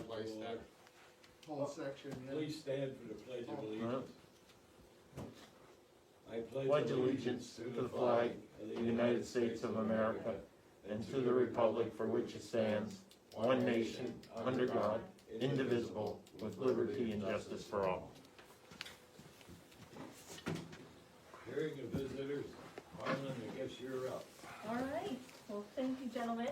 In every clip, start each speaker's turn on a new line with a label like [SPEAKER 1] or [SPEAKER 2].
[SPEAKER 1] Place that whole section, yeah.
[SPEAKER 2] Please stand for the Pledge of
[SPEAKER 1] Oh.
[SPEAKER 2] Allegiance. I
[SPEAKER 3] Pledge allegiance to the flag of the United States of America and to the republic for which it stands, one nation, under God, indivisible, with liberty and justice for all.
[SPEAKER 2] Hearing of visitors, Harlan, I guess you're up.
[SPEAKER 4] All right, well, thank you, gentlemen.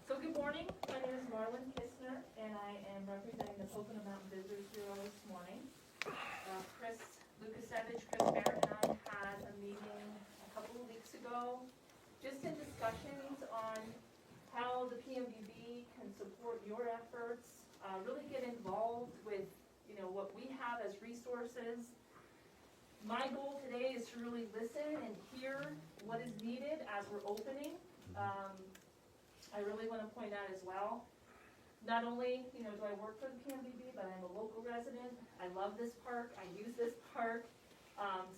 [SPEAKER 4] So good morning, my name is Marlon Kistner, and I am representing the Pocono Mountain Visitors Bureau this morning. Chris Barrett and I had a meeting a couple of weeks ago, just in discussions on how the PMVB can support your efforts, really get involved with, what we have as resources. My goal today is to really listen and hear what is needed as we're opening. I really want to point out as well, not only, do I work for the PMVB, but I'm a local resident. I love this park, I use this park.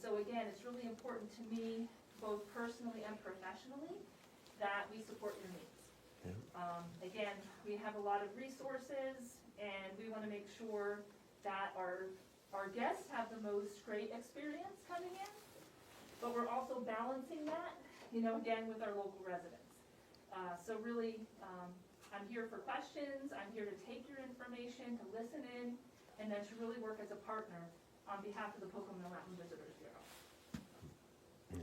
[SPEAKER 4] So again, it's really important to me, both personally and professionally, that we support your needs. Again, we have a lot of resources, and we want to make sure that our guests have the most great experience coming in, but we're also balancing that, again, with our local residents. So really, I'm here for questions, I'm here to take your information, to listen in, and then to really work as a partner on behalf of the Pocono Mountain Visitors Bureau.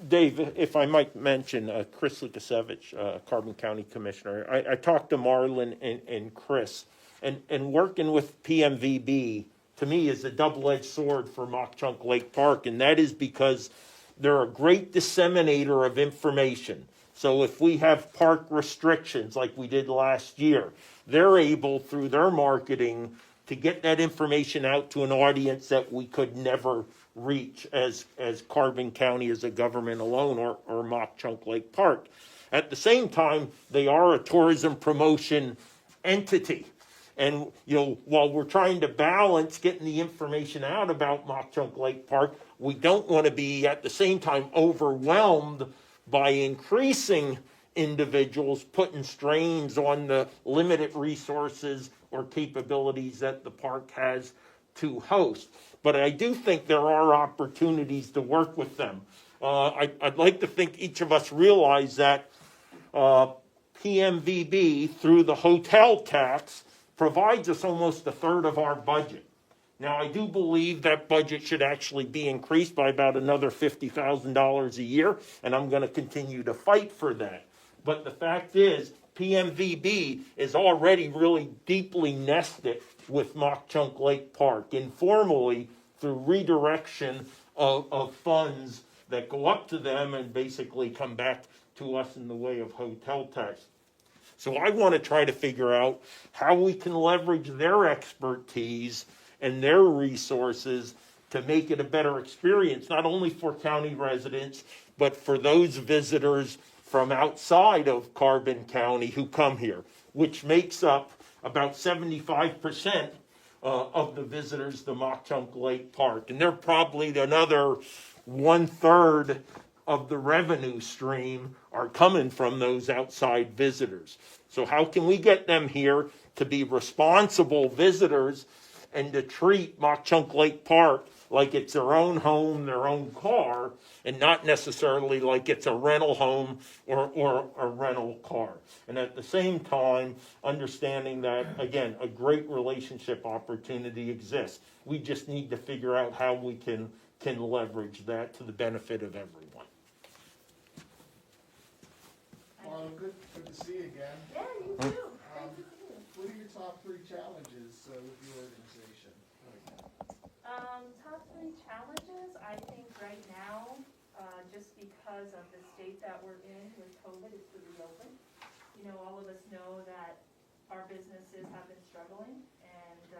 [SPEAKER 3] Dave, if I might mention, Chris Lukasevich, Carbon County Commissioner. I talked to Marlon and Chris, and working with PMVB, to me, is a double-edged sword for Mock Chunk Lake Park, and that is because they're a great disseminator of information. So if we have park restrictions like we did last year, they're able, through their marketing, to get that information out to an audience that we could never reach as Carbon County as a government alone, or Mock Chunk Lake Park. At the same time, they are a tourism promotion entity. And, while we're trying to balance getting the information out about Mock Chunk Lake Park, we don't want to be at the same time overwhelmed by increasing individuals, putting strains on the limited resources or capabilities that the park has to host. But I do think there are opportunities to work with them. I'd like to think each of us realize that PMVB, through the hotel tax, provides us almost a third of our budget. Now, I do believe that budget should actually be increased by about another $50,000 a year, and I'm going to continue to fight for that. But the fact is, PMVB is already really deeply nested with Mock Chunk Lake Park, informally through redirection of funds that go up to them and basically come back to us in the way of hotel tax. So I want to try to figure out how we can leverage their expertise and their resources to make it a better experience, not only for county residents, but for those visitors from outside of Carbon County who come here, which makes up about 75% of the visitors to Mock Chunk Lake Park. And they're probably another 1/3 of the revenue stream are coming from those outside visitors. So how can we get them here to be responsible visitors and to treat Mock Chunk Lake Park like it's their own home, their own car, and not necessarily like it's a rental home or a rental car. And at the same time, understanding that, again, a great relationship opportunity exists. We just need to figure out how we can leverage that to the benefit of everyone.
[SPEAKER 1] Well, good to see you again.
[SPEAKER 4] Yeah, you too. Great to see you.
[SPEAKER 1] What are your top 3 challenges with your organization right now?
[SPEAKER 4] Top 3 challenges, I think right now, just because of the state that we're in with COVID, is to reopen. All of us know that our businesses have been struggling, and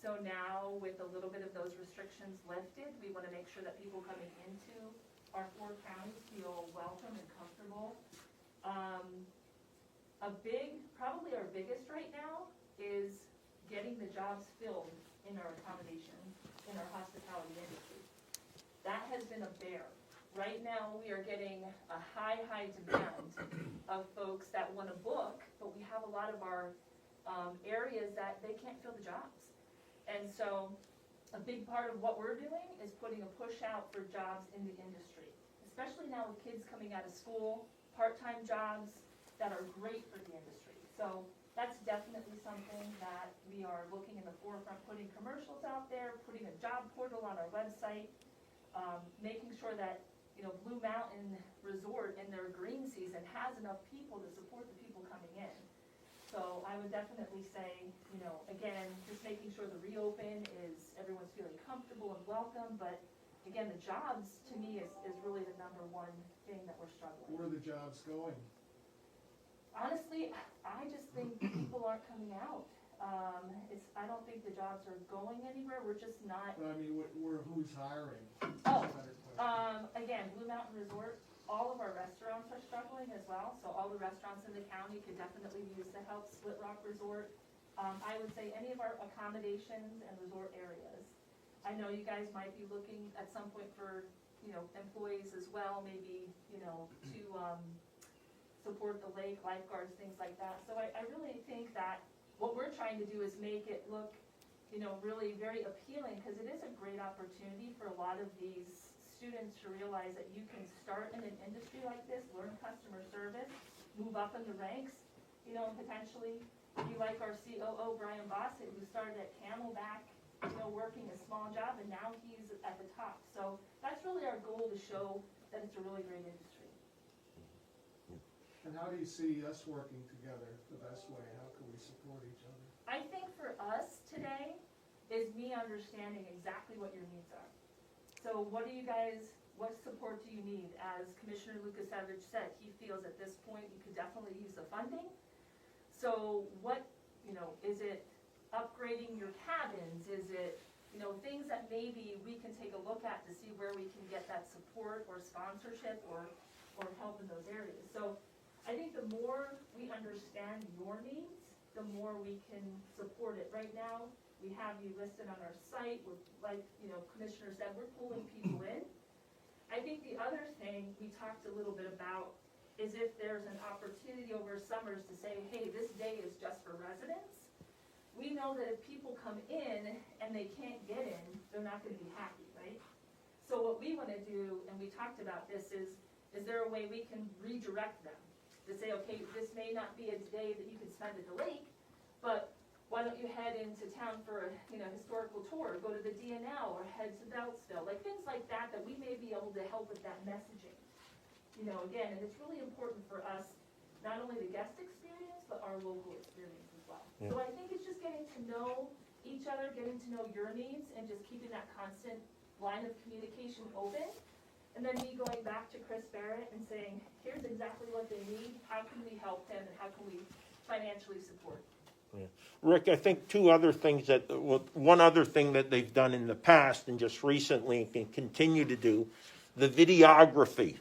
[SPEAKER 4] so now with a little bit of those restrictions lifted, we want to make sure that people coming into our 4 counties feel welcome and comfortable. Probably our biggest right now is getting the jobs filled in our accommodation, in our hospitality industry. That has been a bear. Right now, we are getting a high demand of folks that want to book, but we have a lot of our areas that they can't fill the jobs. And so a big part of what we're doing is putting a push out for jobs in the industry, especially now with kids coming out of school, part-time jobs that are great for the industry. So that's definitely something that we are looking in the forefront, putting commercials out there, putting a job portal on our website, making sure that, you know, Blue Mountain Resort in their green season has enough people to support the people coming in. So I would definitely say, you know, again, just making sure the reopen is everyone's feeling comfortable and welcome, but again, the jobs to me is really the number one thing that we're struggling.
[SPEAKER 1] Where are the jobs going?
[SPEAKER 4] Honestly, I just think people aren't coming out. I don't think the jobs are going anywhere, we're just not.
[SPEAKER 1] But I mean, who's hiring?
[SPEAKER 4] Oh,
[SPEAKER 1] Better question.
[SPEAKER 4] again, Blue Mountain Resort, all of our restaurants are struggling as well, so all the restaurants in the county could definitely use the help. Split Rock Resort, I would say any of our accommodations and resort areas. I know you guys might be looking at some point for, you know, employees as well, maybe, you know, to, support the lake, lifeguards, things like that. So I really think that what we're trying to do is make it look, you know, really very appealing, because it is a great opportunity for a lot of these students to realize that you can start in an industry like this, learn customer service, move up in the ranks, you know, and potentially be like our COO, Brian Bossett, who started at Camelback, you know, working a small job, and now he's at the top. So that's really our goal, to show that it's a really great industry.
[SPEAKER 1] And how do you see us working together the best way? How can we support each other?
[SPEAKER 4] I think for us today is me understanding exactly what your needs are. So what support do you need? As Commissioner Lukasevich said, he feels at this point you could definitely use the funding. So what, you know, is it upgrading your cabins? Is it, you know, things that maybe we can take a look at to see where we can get that support or sponsorship or help in those areas. So I think the more we understand your needs, the more we can support it. Right now, we have you listed on our site. We're, like, you know, Commissioner said, we're pulling people in. I think the other thing we talked a little bit about is if there's an opportunity over summers to say, hey, this day is just for residents. We know that if people come in and they can't get in, they're not going to be happy, right? So what we want to do, and we talked about this, is there a way we can redirect them? To say, okay, this may not be a day that you can spend at the lake, but why don't you head into town for a, you know, historical tour, go to the DNL, or head to Beltsville, like things like that, that we may be able to help with that messaging. You know, again, and it's really important for us, not only the guest experience, but our local experience as well.
[SPEAKER 3] Yeah.
[SPEAKER 4] So I think it's just getting to know each other, getting to know your needs, and just keeping that constant line of communication open. And then me going back to Chris Barrett and saying, here's exactly what they need, how can we help them, and how can we financially support?
[SPEAKER 3] Yeah. Rick, I think one other thing that they've done in the past and just recently and can continue to do, the videography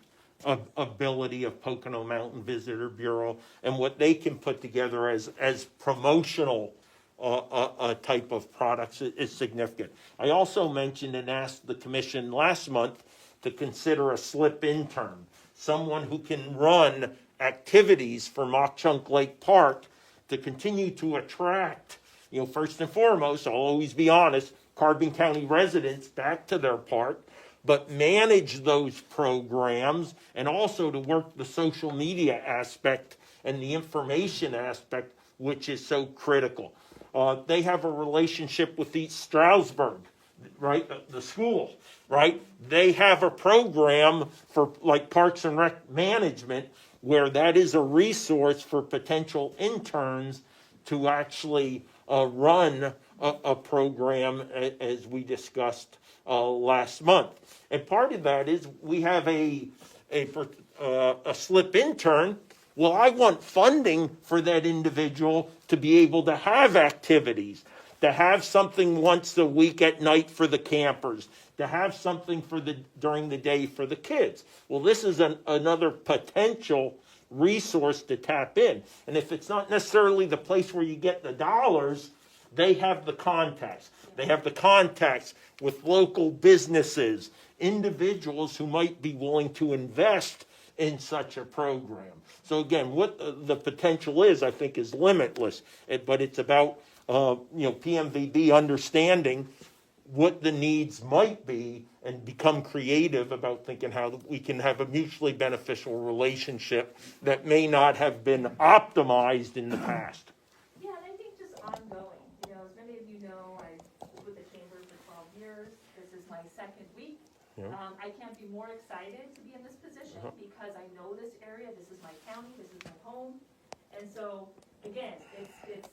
[SPEAKER 3] ability of Pocono Mountain Visitor Bureau and what they can put together as promotional type of products is significant. I also mentioned and asked the commission last month to consider a slip intern, someone who can run activities for Mock Chunk Lake Park to continue to attract, you know, first and foremost, I'll always be honest, Carbon County residents back to their park, but manage those programs and also to work the social media aspect and the information aspect, which is so critical. They have a relationship with East Stroudsburg, right, the school, right? They have a program for like Parks and Rec management where that is a resource for potential interns to actually run a program as we discussed last month. And part of that is we have a slip intern. Well, I want funding for that individual to be able to have activities, to have something once a week at night for the campers, to have something during the day for the kids. Well, this is another potential resource to tap in. And if it's not necessarily the place where you get the dollars, they have the contacts. They have the contacts with local businesses, individuals who might be willing to invest in such a program. So again, what the potential is, I think, is limitless. But it's about PMVB understanding what the needs might be and become creative about thinking how we can have a mutually beneficial relationship that may not have been optimized in the past.
[SPEAKER 4] Yeah, and I think just ongoing, as many of you know, I've been with the chamber for 12 years. This is my second week.
[SPEAKER 3] Yeah.
[SPEAKER 4] I can't be more excited to be in this position because I know this area, this is my county, this is my home. And so, again, it's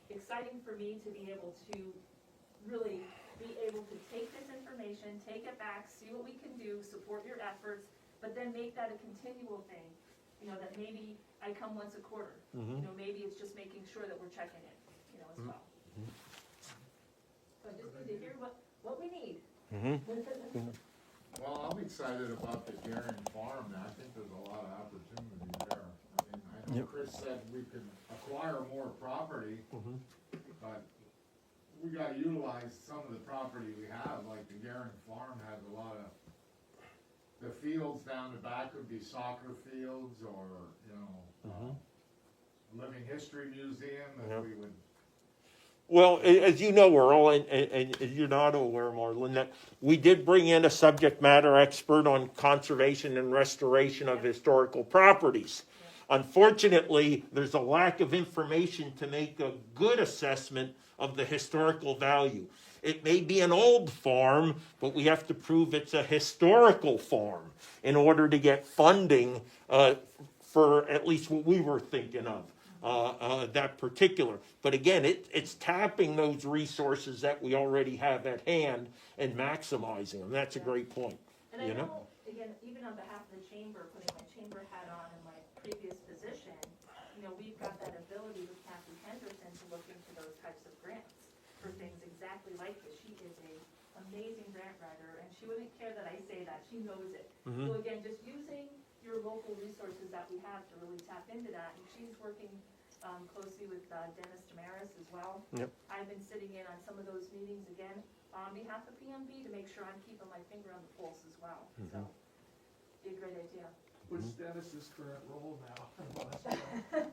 [SPEAKER 4] exciting for me to be able to really be able to take this information, take it back, see what we can do, support your efforts, but then make that a continual thing. That maybe I come once a quarter. Maybe it's just making sure that we're checking it, as well. So I just need to hear what we need.
[SPEAKER 5] Well, I'm excited about the Garen Farm, I think there's a lot of opportunity there. I know Chris said we could acquire more property, but we gotta utilize some of the property we have, like the Garen Farm has a lot of, the fields down the back would be soccer fields or, living history museum, if we would.
[SPEAKER 3] Well, as you know, Earl, and you're not aware, Marlon, that we did bring in a subject matter expert on conservation and restoration of historical properties. Unfortunately, there's a lack of information to make a good assessment of the historical value. It may be an old farm, but we have to prove it's a historical farm in order to get funding for at least what we were thinking of. That particular. But again, it's tapping those resources that we already have at hand and maximizing them. That's a great point.
[SPEAKER 4] And I know, again, even on behalf of the chamber, putting my chamber hat on in my previous position, we've got that ability with Kathy Henderson to look into those types of grants for things exactly like this. She is an amazing grant writer, and she wouldn't care that I say that. She knows it. So again, just using your local resources that we have to really tap into that. And she's working closely with Dennis Damaris as well. I've been sitting in on some of those meetings again on behalf of PMB to make sure I'm keeping my finger on the pulse as well. So, be a great idea.
[SPEAKER 1] What's Dennis's current role now?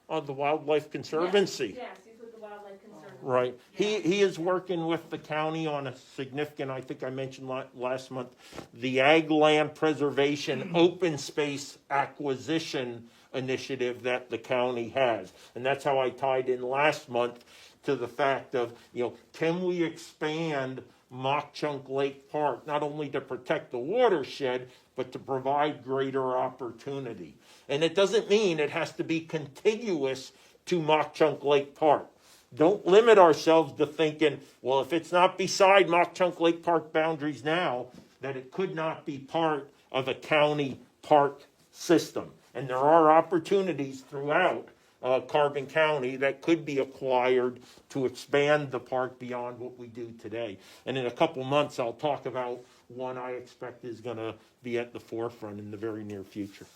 [SPEAKER 3] On the Wildlife Conservancy.
[SPEAKER 4] Yes, he's with the Wildlife Conservancy.
[SPEAKER 3] Right.
[SPEAKER 4] Yeah.
[SPEAKER 3] He is working with the county on a significant, I think I mentioned last month, the Ag Land Preservation Open Space Acquisition Initiative that the county has. And that's how I tied in last month to the fact of, can we expand Mock Chunk Lake Park, not only to protect the watershed, but to provide greater opportunity. And it doesn't mean it has to be contiguous to Mock Chunk Lake Park. Don't limit ourselves to thinking, well, if it's not beside Mock Chunk Lake Park boundaries now, that it could not be part of a county park system. And there are opportunities throughout Carbon County that could be acquired to expand the park beyond what we do today. And in a couple months, I'll talk about one I expect is going to be at the forefront in the very near future.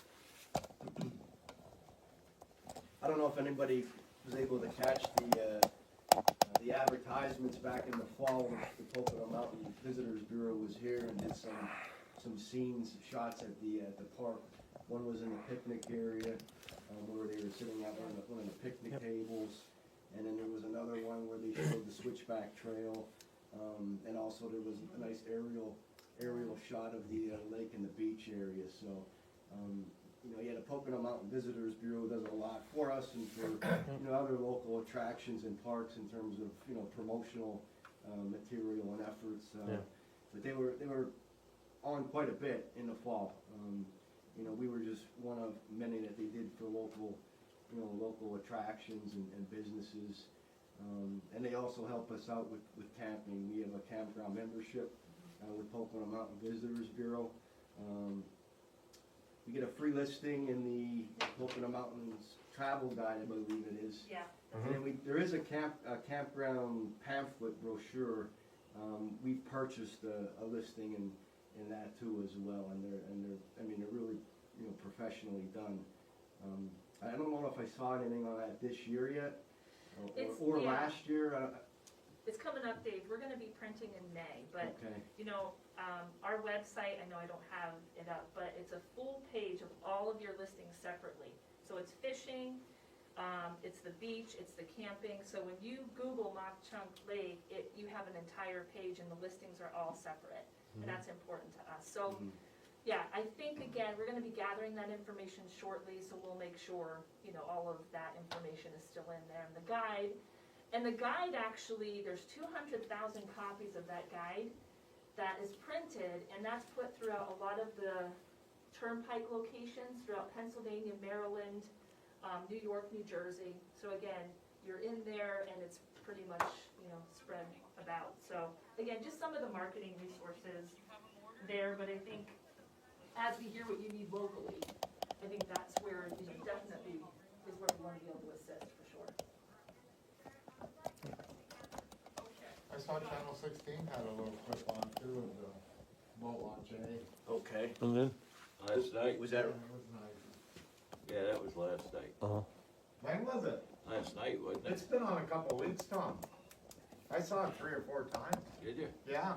[SPEAKER 6] I don't know if anybody was able to catch the advertisements back in the fall when the Pocono Mountain Visitors Bureau was here and did some scenes, shots at the park. One was in the picnic area where they were sitting out on one of the picnic tables, and then there was another one where they showed the Switchback Trail, and also there was a nice aerial shot of the lake and the beach area. So, the Pocono Mountain Visitors Bureau does a lot for us and for other local attractions and parks in terms of promotional material and efforts. But they were on quite a bit in the fall. We were just one of many that they did for local attractions and businesses. And they also help us out with camping. We have a campground membership with Pocono Mountain Visitors Bureau. We get a free listing in the Pocono Mountains Travel Guide, I believe it is.
[SPEAKER 4] Yeah.
[SPEAKER 6] And then there is a campground pamphlet brochure. We purchased a listing in that too as well, and they're really professionally done. I don't know if I saw anything on that this year yet, or last year.
[SPEAKER 4] It's coming up, Dave. We're going to be printing in May, but
[SPEAKER 6] Okay.
[SPEAKER 4] Our website, I know I don't have it up, but it's a full page of all of your listings separately. So it's fishing, it's the beach, it's the camping. So when you Google Mock Chunk Lake, you have an entire page and the listings are all separate. And that's important to us. So, yeah, I think, again, we're gonna be gathering that information shortly, so we'll make sure, all of that information is still in there. And the guide actually, there's 200,000 copies of that guide that is printed, and that's put throughout a lot of the turnpike locations throughout Pennsylvania, Maryland, New York, New Jersey. So again, you're in there and it's pretty much, spread about. So again, just some of the marketing resources there, but I think as we hear what you need locally, I think that's where, definitely is where we want to be able to assist for sure.
[SPEAKER 5] I saw Channel 16 had a little clip on too of the boat launch, eh?
[SPEAKER 6] Okay.
[SPEAKER 3] And then,
[SPEAKER 2] Last night?
[SPEAKER 6] Was that,
[SPEAKER 5] It was nice.
[SPEAKER 2] Yeah, that was last night.
[SPEAKER 5] When was it?
[SPEAKER 2] Last night, wasn't
[SPEAKER 5] It's
[SPEAKER 2] it?
[SPEAKER 5] been on a couple of weeks, Tom. I saw it 3 or 4 times.
[SPEAKER 2] Did you?
[SPEAKER 5] Yeah.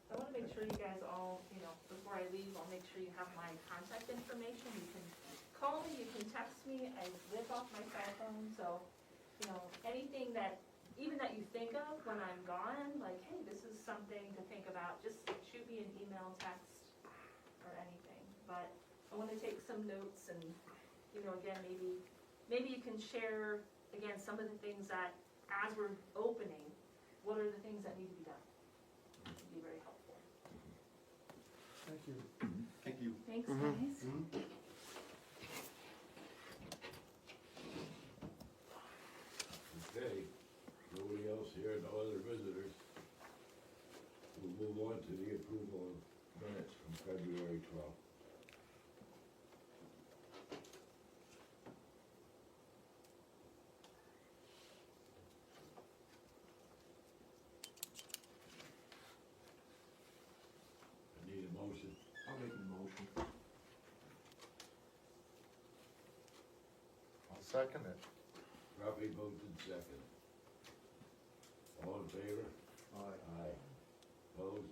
[SPEAKER 4] I want to make sure you guys all, before I leave, I'll make sure you have my contact information. You can call me, you can text me. I live off my cell phone, so, anything that, even that you think of when I'm gone, like, hey, this is something to think about, just shoot me an email, text, or anything. But I want to take some notes and, again, maybe you can share, again, some of the things that, as we're opening, what are the things that need to be done? It would be very helpful.
[SPEAKER 1] Thank you.
[SPEAKER 6] thank you.
[SPEAKER 4] Thanks, guys.
[SPEAKER 2] Okay, nobody else here, no other visitors. We'll move on to the approval of minutes from February 12th. I need a motion.
[SPEAKER 6] I'll make a motion.
[SPEAKER 5] I'll second it.
[SPEAKER 2] Properly moved and second. All in favor?
[SPEAKER 6] Aye.
[SPEAKER 2] Aye. Opposed?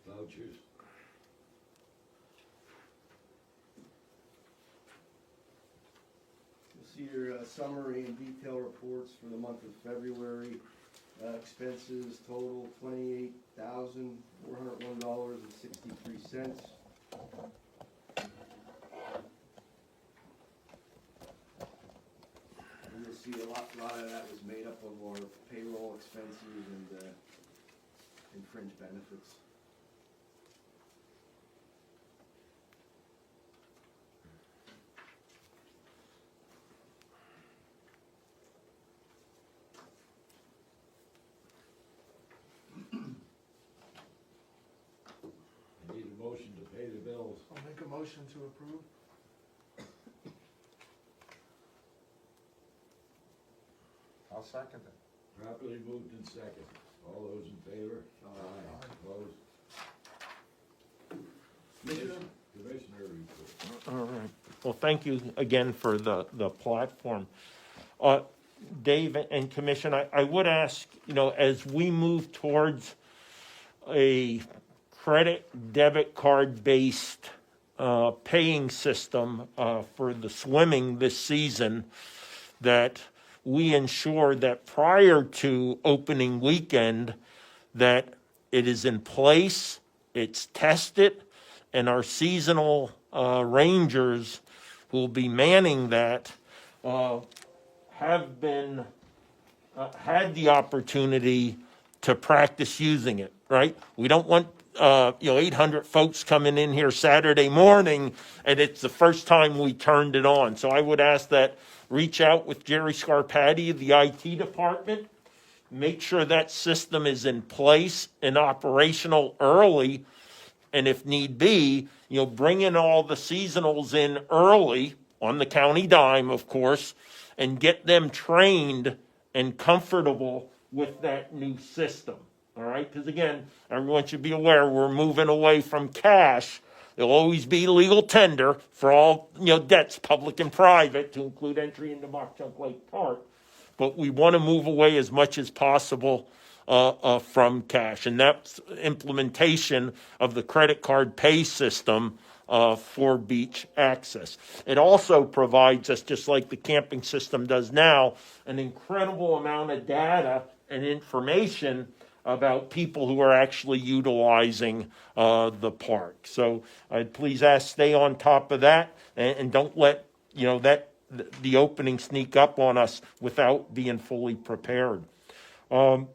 [SPEAKER 2] Vouchers?
[SPEAKER 6] You'll see your summary and detail reports for the month of February. Expenses total $28,401.63. And you'll see a lot of that was made up of our payroll expenses and fringe benefits.
[SPEAKER 2] I need a motion to pay the bills.
[SPEAKER 1] I'll make a motion to approve.
[SPEAKER 5] I'll second it.
[SPEAKER 2] Properly moved and second. All those in favor?
[SPEAKER 6] Aye.
[SPEAKER 2] Opposed? Commissioner report.
[SPEAKER 3] all right. Well, thank you again for the platform. Dave and Commission, I would ask, as we move towards a credit debit card based paying system for the swimming this season, that we ensure that prior to opening weekend that it is in place, it's tested, and our seasonal rangers who will be manning that have been had the opportunity to practice using it, right? We don't want 800 folks coming in here Saturday morning and it's the first time we turned it on. So I would ask that reach out with Jerry Scarpati, the IT department, make sure that system is in place and operational early, and if need be, bring in all the seasonals in early on the county dime, of course, and get them trained and comfortable with that new system. All right, because again, everyone should be aware we're moving away from cash. There'll always be legal tender for all debts, public and private, to include entry into Mock Chunk Lake Park. but we want to move away as much as possible from cash. And that's implementation of the credit card pay system for beach access. It also provides us, just like the camping system does now, an incredible amount of data and information about people who are actually utilizing the park. So I'd please ask, stay on top of that, and don't let the opening sneak up on us without being fully prepared. We'll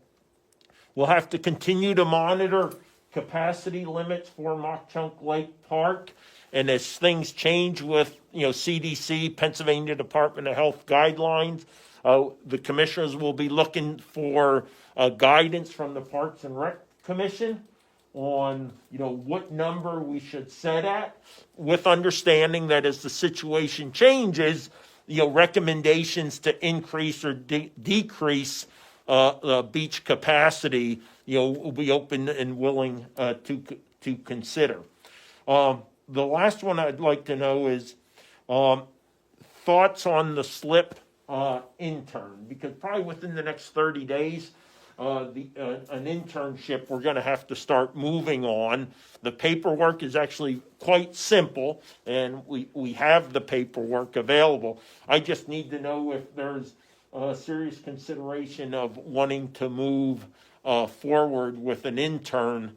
[SPEAKER 3] have to continue to monitor capacity limits for Mock Chunk Lake Park, and as things change with CDC, Pennsylvania Department of Health guidelines, the commissioners will be looking for guidance from the Parks and Rec Commission on what number we should set at, with understanding that as the situation changes, recommendations to increase or decrease beach capacity, will be open and willing to consider. The last one I'd like to know is thoughts on the slip intern, because probably within the next 30 days, an internship we're going to have to start moving on. The paperwork is actually quite simple, and we have the paperwork available. I just need to know if there's a serious consideration of wanting to move forward with an intern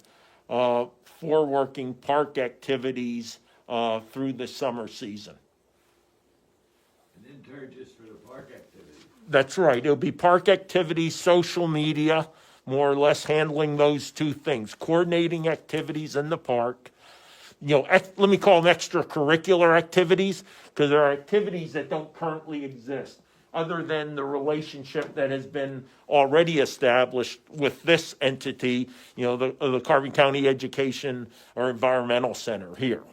[SPEAKER 3] for working park activities through the summer season.
[SPEAKER 2] An intern just for the park activity.
[SPEAKER 3] That's right. It'll be park activities, social media, more or less handling those two things, coordinating activities in the park. Let me call them extracurricular activities, because there are activities that don't currently exist, other than the relationship that has been already established with this entity, the Carbon County Education or Environmental Center here.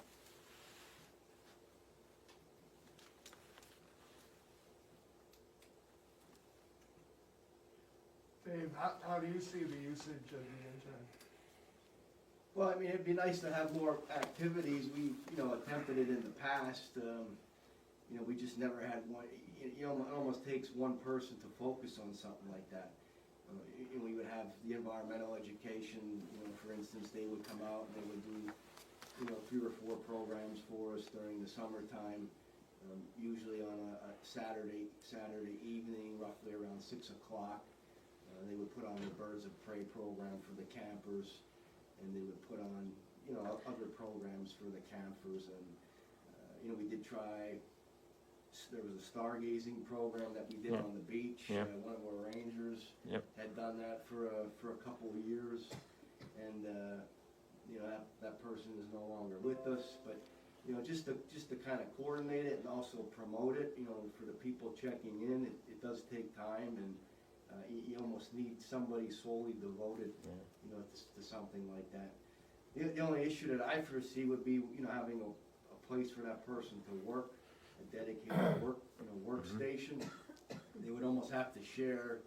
[SPEAKER 1] Dave, how do you see the usage of the intern?
[SPEAKER 6] Well, I mean, it'd be nice to have more activities. We, attempted it in the past. We just never had one. It almost takes one person to focus on something like that. We would have the environmental education, for instance, they would come out and they would do, 3 or 4 programs for us during the summertime, usually on a Saturday evening, roughly around 6 o'clock. They would put on the Birds of Prey program for the campers, and they would put on, other programs for the campers. And, we did try, there was a stargazing program that we did on the beach.
[SPEAKER 3] Yeah.
[SPEAKER 6] One of our rangers had done that for a couple of years, and, that person is no longer with us. But, just to kind of coordinate it and also promote it, for the people checking in, it does take time, and you almost need somebody solely devoted, to something like that. The only issue that I foresee would be, having a place for that person to work, a dedicated workstation. They would almost have to share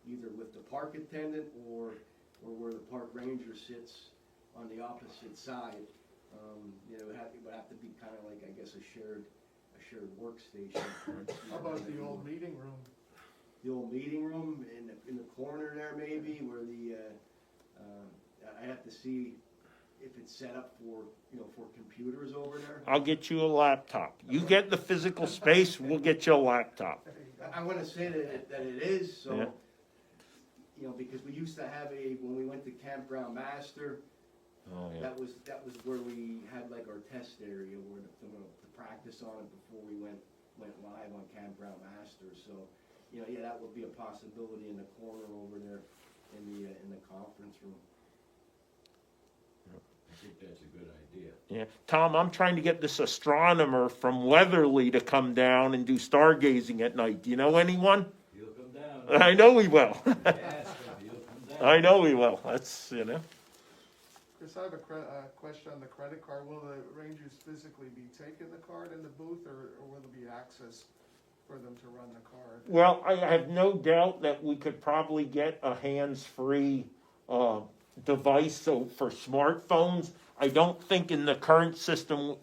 [SPEAKER 6] either with the park attendant or where the park ranger sits on the opposite side. It would have to be kind of like, I guess, a shared workstation.
[SPEAKER 1] How about the old meeting room?
[SPEAKER 6] The old meeting room in the corner there, maybe, where I have to see if it's set up for computers over there.
[SPEAKER 3] I'll get you a laptop. You get the physical space, we'll get you a laptop.
[SPEAKER 6] I want to say that it is, so, because we used to have when we went to Campground Master, that was where we had like our test area where to practice on it before we went live on Campground Master. So, that would be a possibility in the corner over there in the conference room.
[SPEAKER 2] I think that's a good idea.
[SPEAKER 3] Yeah, Tom, I'm trying to get this astronomer from Weatherly to come down and do stargazing at night. Do you know anyone?
[SPEAKER 2] He'll come down.
[SPEAKER 3] I know he will.
[SPEAKER 2] Ask him, he'll come down.
[SPEAKER 3] I know he will. That's,
[SPEAKER 1] Chris, I have a question on the credit card. Will the rangers physically be taking the card in the booth, or will there be access for them to run the card?
[SPEAKER 3] Well, I have no doubt that we could probably get a hands-free device. So for smartphones, I don't think in the current system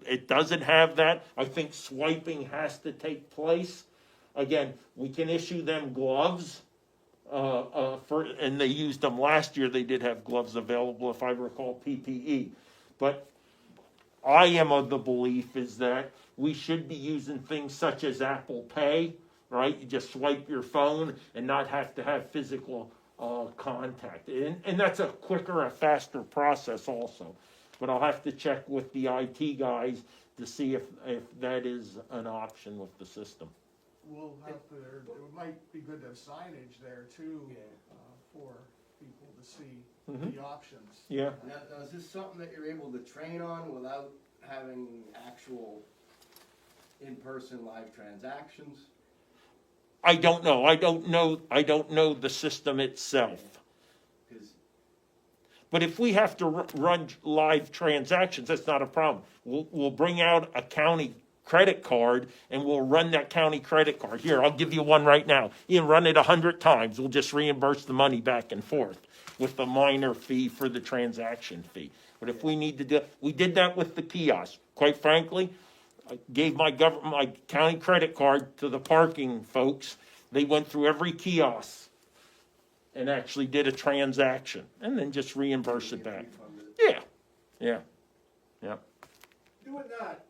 [SPEAKER 3] it doesn't have that. I think swiping has to take place. Again, we can issue them gloves, and they used them last year, they did have gloves available, if I recall, PPE. But I am of the belief is that we should be using things such as Apple Pay, right? You just swipe your phone and not have to have physical contact. And that's a quicker, a faster process also. But I'll have to check with the IT guys to see if that is an option with the system.
[SPEAKER 1] We'll have to, it might be good to have signage there too,
[SPEAKER 6] Yeah.
[SPEAKER 1] for people to see
[SPEAKER 3] Mhm.
[SPEAKER 1] the options.
[SPEAKER 3] Yeah.
[SPEAKER 6] Now, is this something that you're able to train on without having actual in-person live transactions?
[SPEAKER 3] I don't know. I don't know the system itself.
[SPEAKER 6] 'Cause
[SPEAKER 3] But if we have to run live transactions, that's not a problem. We'll bring out a county credit card and we'll run that county credit card. Here, I'll give you one right now. You can run it 100 times. We'll just reimburse the money back and forth with a minor fee for the transaction fee. But if we need to do, we did that with the kiosk. Quite frankly, I gave my county credit card to the parking folks. They went through every kiosk and actually did a transaction and then just reimburse it back. Yeah.
[SPEAKER 7] Doing that,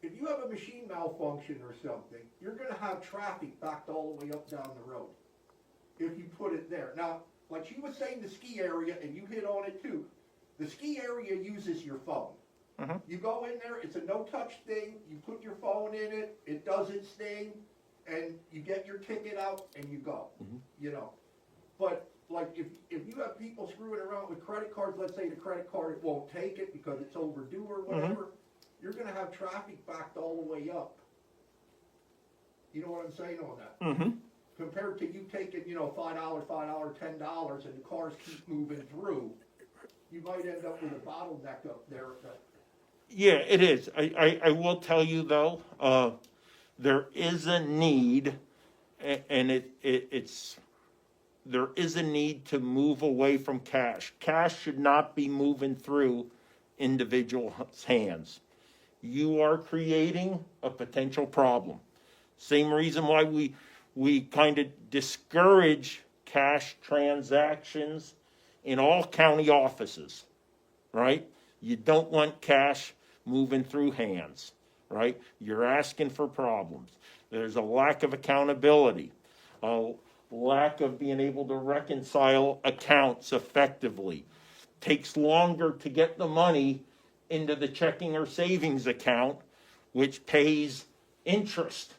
[SPEAKER 7] if you have a machine malfunction or something, you're gonna have traffic backed all the way up down the road. If you put it there. Now, like she was saying, the ski area, and you hit on it too, the ski area uses your phone.
[SPEAKER 3] Mhm.
[SPEAKER 7] You go in there, it's a no-touch thing, you put your phone in it, it doesn't sting, and you get your ticket out and you go, you know. But like if you have people screwing around with credit cards, let's say the credit card won't take it because it's overdue or whatever, you're gonna have traffic backed all the way up. You know what I'm saying on that?
[SPEAKER 3] Mm-hmm.
[SPEAKER 7] Compared to you taking, you know, $5, $10, and the cars keep moving through, you might end up with a bottleneck up there.
[SPEAKER 3] Yeah, it is. I will tell you though, there is a need, and there is a need to move away from cash. Cash should not be moving through individuals' hands. You are creating a potential problem. Same reason why we kind of discourage cash transactions in all county offices, right? You don't want cash moving through hands, right? You're asking for problems. There's a lack of accountability, a lack of being able to reconcile accounts effectively. Takes longer to get the money into the checking or savings account, which pays interest.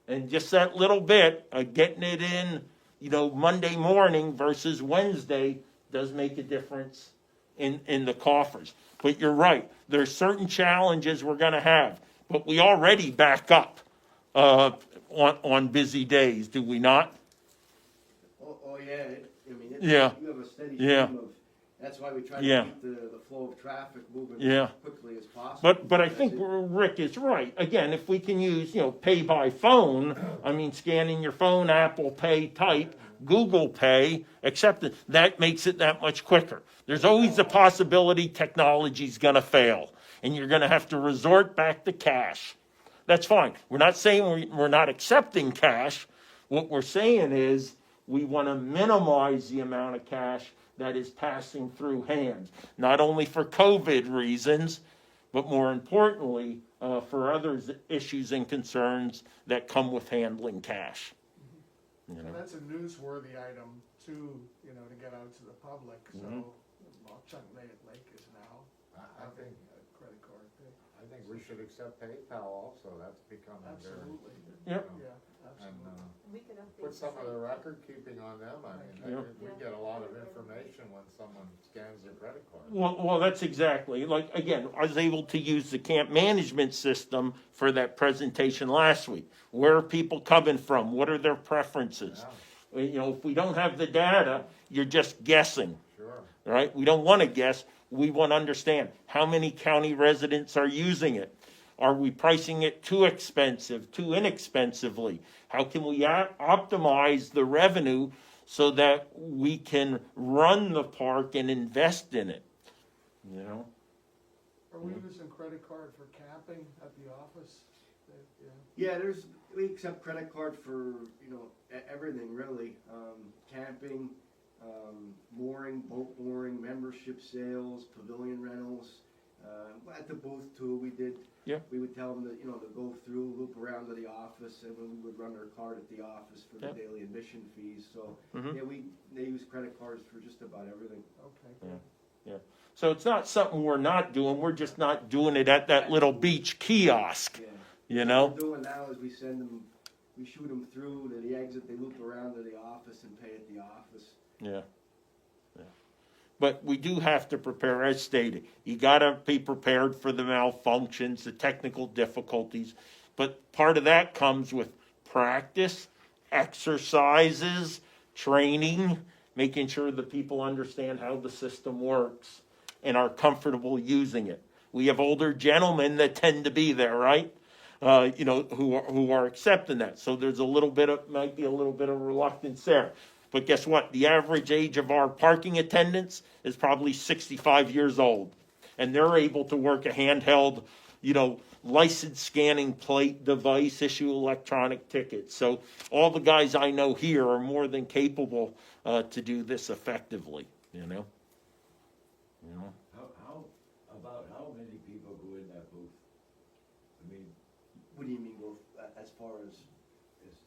[SPEAKER 3] And just that little bit, getting it in, you know, Monday morning versus Wednesday does make a difference in the coffers. But you're right, there's certain challenges we're going to have, but we already back up on busy days, do we not?
[SPEAKER 6] Oh yeah,
[SPEAKER 3] Yeah.
[SPEAKER 6] you have a steady
[SPEAKER 3] Yeah.
[SPEAKER 6] stream of, that's why we try to
[SPEAKER 3] Yeah.
[SPEAKER 6] keep the flow of traffic moving
[SPEAKER 3] Yeah.
[SPEAKER 6] as quickly as possible.
[SPEAKER 3] But I
[SPEAKER 6] That's
[SPEAKER 3] think
[SPEAKER 6] it.
[SPEAKER 3] Rick is right. Again, if we can use, you know, pay by phone, I mean, scanning your phone, Apple Pay type, Google Pay, accept that makes it that much quicker. There's always the possibility technology's gonna fail, and you're gonna have to resort back to cash. That's fine. We're not saying we're not accepting cash. What we're saying is we wanna minimize the amount of cash that is passing through hands, not only for COVID reasons, but more importantly, for other issues and concerns that come with handling cash. You know?
[SPEAKER 1] That's a newsworthy item too, you know, to get out to the public, so, well, Chuck Lake is now
[SPEAKER 5] I
[SPEAKER 1] having
[SPEAKER 5] think,
[SPEAKER 1] a credit card pay.
[SPEAKER 5] I think we should accept PayPal also, that's become a very,
[SPEAKER 1] Absolutely,
[SPEAKER 3] Yep.
[SPEAKER 1] yeah,
[SPEAKER 5] and,
[SPEAKER 1] absolutely.
[SPEAKER 4] We could update
[SPEAKER 5] put some of
[SPEAKER 4] site.
[SPEAKER 5] the record keeping on them, I mean,
[SPEAKER 3] Yep.
[SPEAKER 5] we get a lot of information when someone scans their credit card.
[SPEAKER 3] Well, that's exactly, like, again, I was able to use the camp management system for that presentation last week. Where are people coming from? What are their preferences?
[SPEAKER 5] Yeah,
[SPEAKER 3] You know, if we don't have the data, you're just guessing,
[SPEAKER 5] sure.
[SPEAKER 3] right? We don't want to guess. We want to understand how many county residents are using it. Are we pricing it too expensive, too inexpensively? How can we optimize the revenue so that we can run the park and invest in it? You know?
[SPEAKER 1] Are we using credit card for camping at the office? Yeah.
[SPEAKER 6] Yeah, there's We accept credit card for, everything really, camping, mooring, boat mooring, membership sales, pavilion rentals. At the booth too,
[SPEAKER 3] Yeah.
[SPEAKER 6] we would tell them that, to go through, loop around to the office, and we would run their card at the office for the
[SPEAKER 3] Yeah.
[SPEAKER 6] daily admission fees, so,
[SPEAKER 3] Mhm.
[SPEAKER 6] yeah, they use credit cards for just about everything.
[SPEAKER 1] Okay,
[SPEAKER 3] Yeah.
[SPEAKER 1] good.
[SPEAKER 3] Yeah. So it's not something we're not doing, we're just not doing it at that little beach kiosk,
[SPEAKER 6] Yeah.
[SPEAKER 3] you know?
[SPEAKER 6] What we're doing now is we shoot them through to the exit, they loop around to the office and pay at the office.
[SPEAKER 3] Yeah. Yeah. But we do have to prepare, as stated. You gotta be prepared for the malfunctions, the technical difficulties. But part of that comes with practice, exercises, training, making sure that people understand how the system works and are comfortable using it. We have older gentlemen that tend to be there, right? Who are accepting that. So there's might be a little bit of reluctance there. But guess what? The average age of our parking attendants is probably 65 years old. And they're able to work a handheld, license scanning plate device, issue electronic tickets. So all the guys I know here are more than capable to do this effectively,
[SPEAKER 2] How many people go in that booth? I mean,
[SPEAKER 6] What do you mean, as far as?
[SPEAKER 2] it's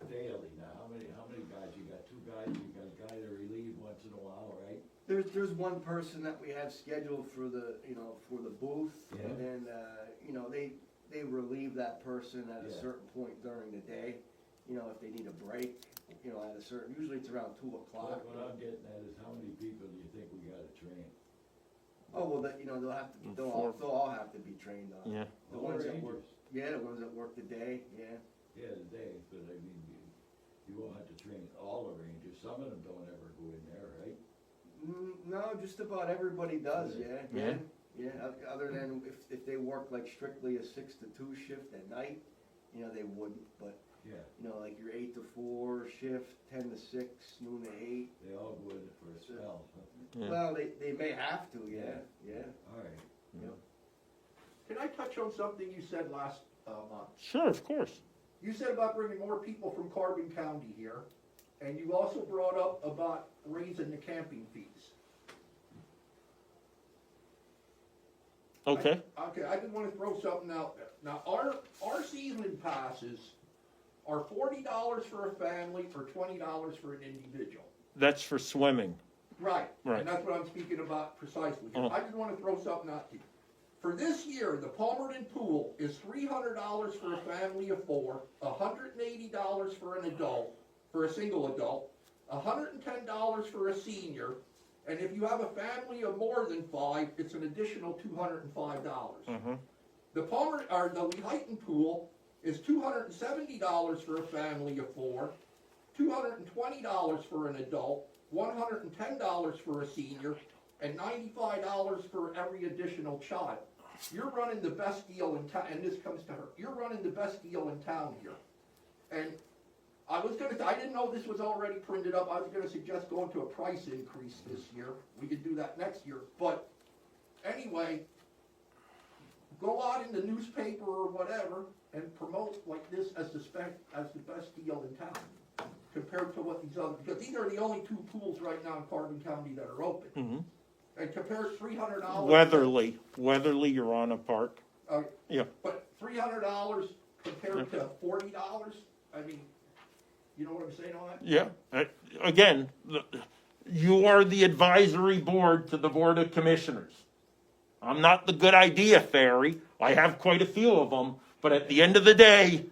[SPEAKER 2] daily now, how many guys, you got 2 guys, you got a guy to relieve once in a while, right?
[SPEAKER 6] There's one person that we have scheduled for the booth,
[SPEAKER 2] Yeah.
[SPEAKER 6] and then, they relieve that person at a
[SPEAKER 2] Yeah.
[SPEAKER 6] certain point during the day, if they need a break, usually it's around 2 o'clock.
[SPEAKER 2] What I'm getting at is how many people do you think we gotta train?
[SPEAKER 6] Oh, well, they'll all have to be trained on it.
[SPEAKER 3] Yeah.
[SPEAKER 6] The
[SPEAKER 2] All
[SPEAKER 6] ones that work,
[SPEAKER 2] rangers.
[SPEAKER 6] yeah, the ones that work the day, yeah.
[SPEAKER 2] Yeah, the day, but I mean, you won't have to train all the rangers, some of them don't ever go in there, right?
[SPEAKER 6] No, just about everybody does, yeah,
[SPEAKER 3] Yeah.
[SPEAKER 6] yeah, other than if they work like strictly a 6 to 2 shift at night, they wouldn't, but,
[SPEAKER 2] Yeah,
[SPEAKER 6] like your 8 to 4 shift, 10 to 6, noon to 8.
[SPEAKER 2] they all go in for a spell, huh?
[SPEAKER 3] Yeah.
[SPEAKER 6] Well, they may have to, yeah.
[SPEAKER 2] All right.
[SPEAKER 7] Can I touch on something you said last month?
[SPEAKER 3] Sure, of course.
[SPEAKER 7] You said about bringing more people from Carbon County here, and you also brought up about raising the camping fees.
[SPEAKER 3] Okay.
[SPEAKER 7] Okay, I just wanna throw something out there. Now, our season passes are $40 for a family or $20 for an individual.
[SPEAKER 3] That's for swimming.
[SPEAKER 7] Right.
[SPEAKER 3] Right.
[SPEAKER 7] And that's what I'm speaking about precisely.
[SPEAKER 3] Oh.
[SPEAKER 7] I just wanna throw something out to you. For this year, the Palmerton Pool is $300 for a family of 4, $180 for an adult, for a single adult, $110 for a senior, and if you have a family of more than 5, it's an additional $205.
[SPEAKER 3] Mhm.
[SPEAKER 7] The Lehighton Pool is $270 for a family of 4, $220 for an adult, $110 for a senior, and $95 for every additional child. You're running the best deal in town, and this comes to her, you're running the best deal in town here. And I didn't know this was already printed up, I was gonna suggest going to a price increase this year, we could do that next year, but anyway, go out in the newspaper or whatever and promote like this as the best deal in town, compared to what these other, because these are the only 2 pools right now in Carbon County that are open.
[SPEAKER 3] Mhm.
[SPEAKER 7] And compare $300.
[SPEAKER 3] Weatherly, you're on a park. Yeah.
[SPEAKER 7] But $300 compared to $40, I mean, you know what I'm saying on that?
[SPEAKER 3] Yeah. Again, you are the advisory board to the Board of Commissioners. I'm not the good idea fairy. I have quite a few of them, but at the end of the day,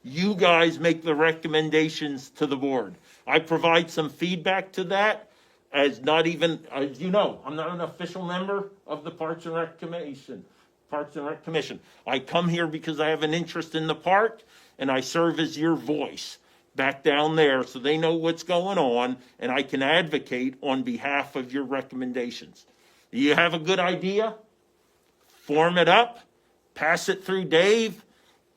[SPEAKER 3] you guys make the recommendations to the board. I provide some feedback to that. As I'm not an official member of the Parks and Rec Commission. I come here because I have an interest in the park, and I serve as your voice back down there so they know what's going on, and I can advocate on behalf of your recommendations. You have a good idea? Form it up, pass it through Dave,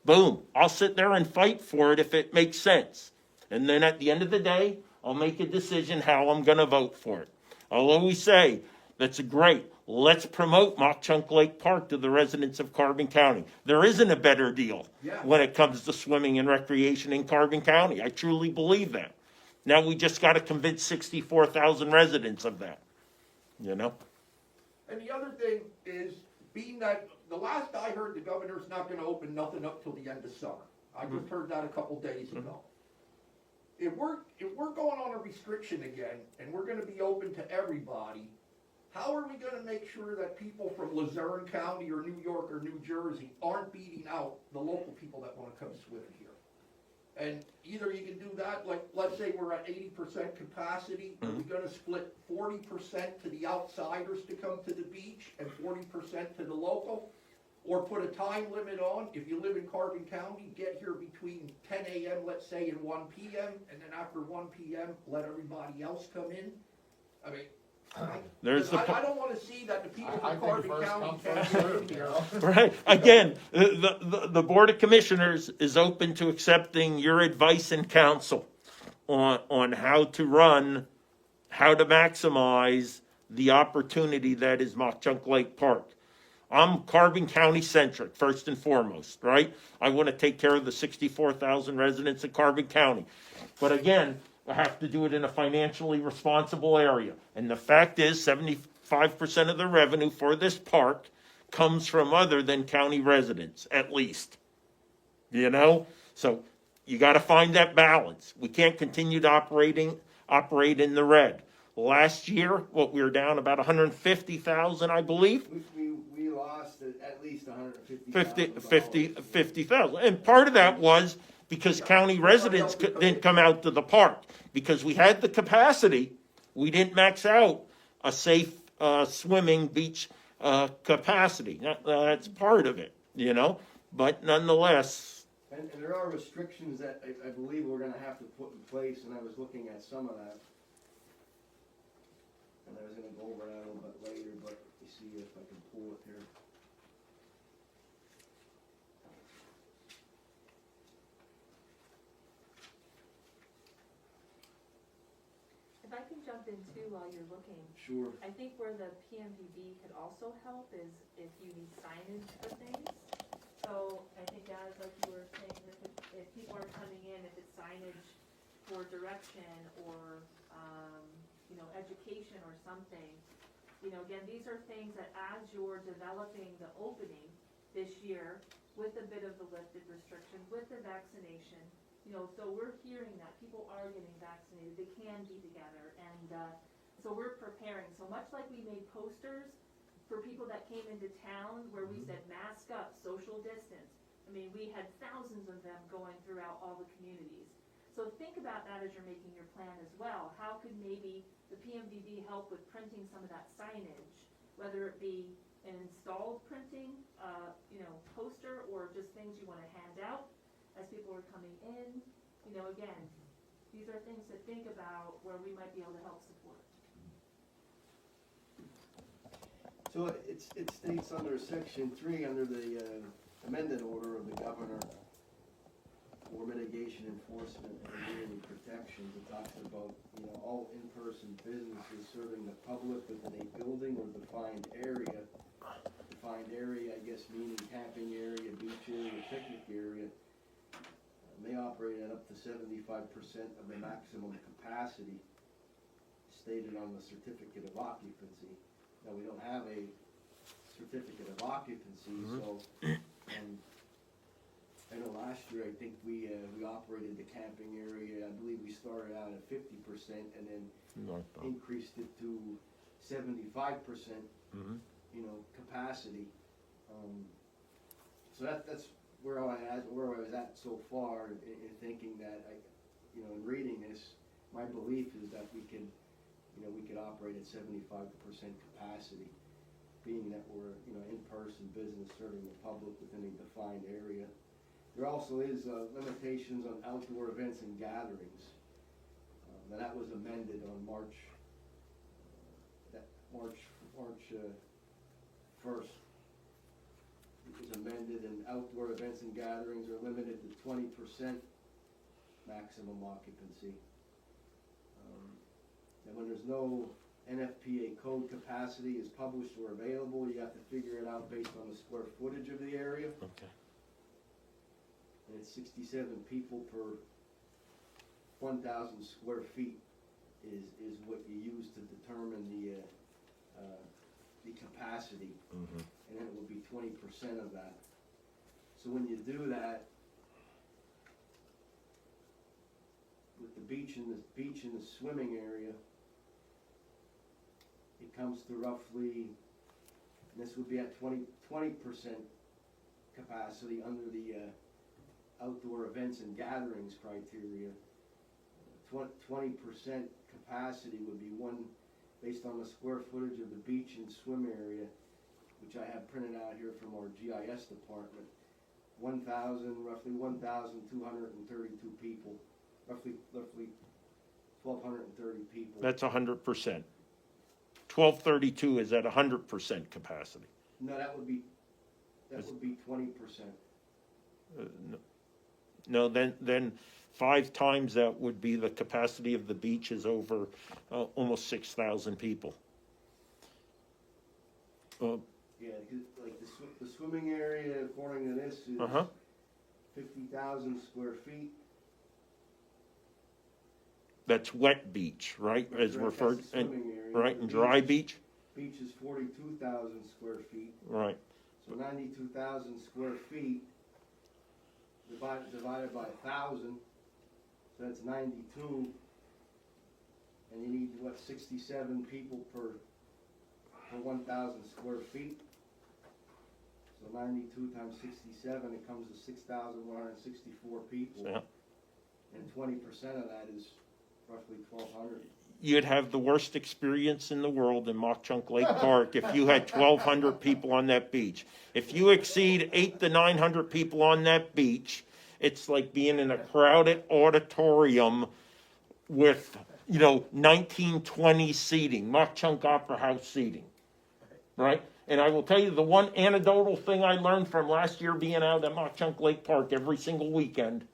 [SPEAKER 3] boom. I'll sit there and fight for it if it makes sense. And then at the end of the day, I'll make a decision how I'm going to vote for it. I'll always say, that's great. let's promote Mock Chunk Lake Park to the residents of Carbon County. There isn't a better deal
[SPEAKER 7] Yeah.
[SPEAKER 3] when it comes to swimming and recreation in Carbon County. I truly believe that. Now we just got to convince 64,000 residents of that, you know?
[SPEAKER 7] And the other thing is, being that, the last I heard, the governor's not gonna open nothing up till the end of summer. I just heard that a couple days ago. If we're going on a restriction again, and we're gonna be open to everybody, how are we gonna make sure that people from Luzerne County or New York or New Jersey aren't beating out the local people that wanna come swimming here? And either you can do that, like, let's say we're at 80% capacity, are we gonna split 40% to the outsiders to come to the beach and 40% to the local? Or put a time limit on, if you live in Carbon County, get here between 10 a.m., let's say, and 1 p.m., and then after 1 p.m., let everybody else come in? I mean, I don't wanna see that the people
[SPEAKER 5] I
[SPEAKER 7] from
[SPEAKER 5] think
[SPEAKER 7] Carbon
[SPEAKER 5] first
[SPEAKER 7] County
[SPEAKER 5] come,
[SPEAKER 7] can't
[SPEAKER 5] first
[SPEAKER 7] get
[SPEAKER 5] served,
[SPEAKER 7] in
[SPEAKER 5] you
[SPEAKER 7] here.
[SPEAKER 5] know?
[SPEAKER 3] Right. Again, the Board of Commissioners is open to accepting your advice and counsel on how to maximize the opportunity that is Mock Chunk Lake Park. I'm Carbon County centric, first and foremost, right? I want to take care of the 64,000 residents of Carbon County. But again, I have to do it in a financially responsible area. And the fact is, 75% of the revenue for this park comes from other than county residents, at least. You know? So you got to find that balance. We can't continue to operate in the red. Last year, we were down about 150,000, I believe.
[SPEAKER 6] We lost at least 150,000.
[SPEAKER 3] 50,000. And part of that was because county residents didn't come out to the park. Because we had the capacity, we didn't max out a safe swimming beach capacity. That's part of it, you know? But nonetheless.
[SPEAKER 6] And there are restrictions that I believe we're gonna have to put in place, and I was looking at some of that. And I was gonna go over that a little bit later, but let me see if I can pull it here.
[SPEAKER 4] If I can jump in too while you're looking,
[SPEAKER 6] Sure.
[SPEAKER 4] I think where the PMPD could also help is if you need signage for things. So I think guys, like you were saying, if people are coming in, if it's signage for direction or, education or something, again, these are things that as you're developing the opening this year with a bit of the lifted restrictions, with the vaccination, so we're hearing that people are getting vaccinated, they can be together, and so we're preparing. So much like we made posters for people that came into town where we said mask up, social distance. I mean, we had thousands of them going throughout all the communities. So think about that as you're making your plan as well. How could maybe the PMDD help with printing some of that signage, whether it be an installed printing, poster, or just things you want to hand out as people are coming in. Again, these are things to think about where we might be able to help support.
[SPEAKER 6] So it states under section 3, under the amended order of the governor for mitigation, enforcement, and community protections, it talks about, all in-person businesses serving the public within a building or defined area. Defined area, I guess, meaning camping area, beach area, picnic area, may operate at up to 75% of the maximum capacity stated on the certificate of occupancy. Now, we don't have a certificate of occupancy, so, I know last year, I think we operated the camping area, I believe we started out at 50% and then increased it to 75%, capacity. So that's where I was at so far in thinking that in reading this, my belief is that we could operate at 75% capacity, being that we're, in-person business serving the public within a defined area. There also is limitations on outdoor events and gatherings. Now that was amended on March 1st. It was amended, and outdoor events and gatherings are limited to 20% maximum occupancy. And when there's no NFPA code capacity is published or available. You have to figure it out based on the square footage of the area.
[SPEAKER 3] Okay.
[SPEAKER 6] And it's 67 people per 1,000 square feet is what you use to determine the capacity.
[SPEAKER 3] Mhm.
[SPEAKER 6] And it would be 20% of that. So when you do that, with the beach and the swimming area, it comes to roughly, and this would be at 20% capacity under the outdoor events and gatherings criteria. 20% capacity would be based on the square footage of the beach and swim area, which I have printed out here from our GIS department. Roughly 1,232 people, roughly 1,230 people.
[SPEAKER 3] That's 100%. 1232 is at 100% capacity.
[SPEAKER 6] No, that would be 20%.
[SPEAKER 3] No, then 5 times that would be the capacity of the beach is over almost 6,000 people.
[SPEAKER 6] Yeah, like the swimming area, according to this, is 50,000 square feet.
[SPEAKER 3] That's wet beach, right? As
[SPEAKER 6] Right,
[SPEAKER 3] referred,
[SPEAKER 6] that's the
[SPEAKER 3] and,
[SPEAKER 6] swimming area.
[SPEAKER 3] right,
[SPEAKER 6] The
[SPEAKER 3] and dry beach?
[SPEAKER 6] Beach is 42,000 square feet,
[SPEAKER 3] Right.
[SPEAKER 6] so 92,000 square feet divided by 1,000, so that's 92. And you need, 67 people per 1,000 square feet. So 92 times 67, it comes to 6,164 people.
[SPEAKER 3] Yeah.
[SPEAKER 6] And 20% of that is roughly 1,200.
[SPEAKER 3] You'd have the worst experience in the world in Mock Chunk Lake Park if you had 1,200 people on that beach. If you exceed 800 to 900 people on that beach, it's like being in a crowded auditorium with, 1920 seating, Mock Chunk Opera House seating, right? And I will tell you the one anecdotal thing I learned from last year being out at Mock Chunk Lake Park every single weekend,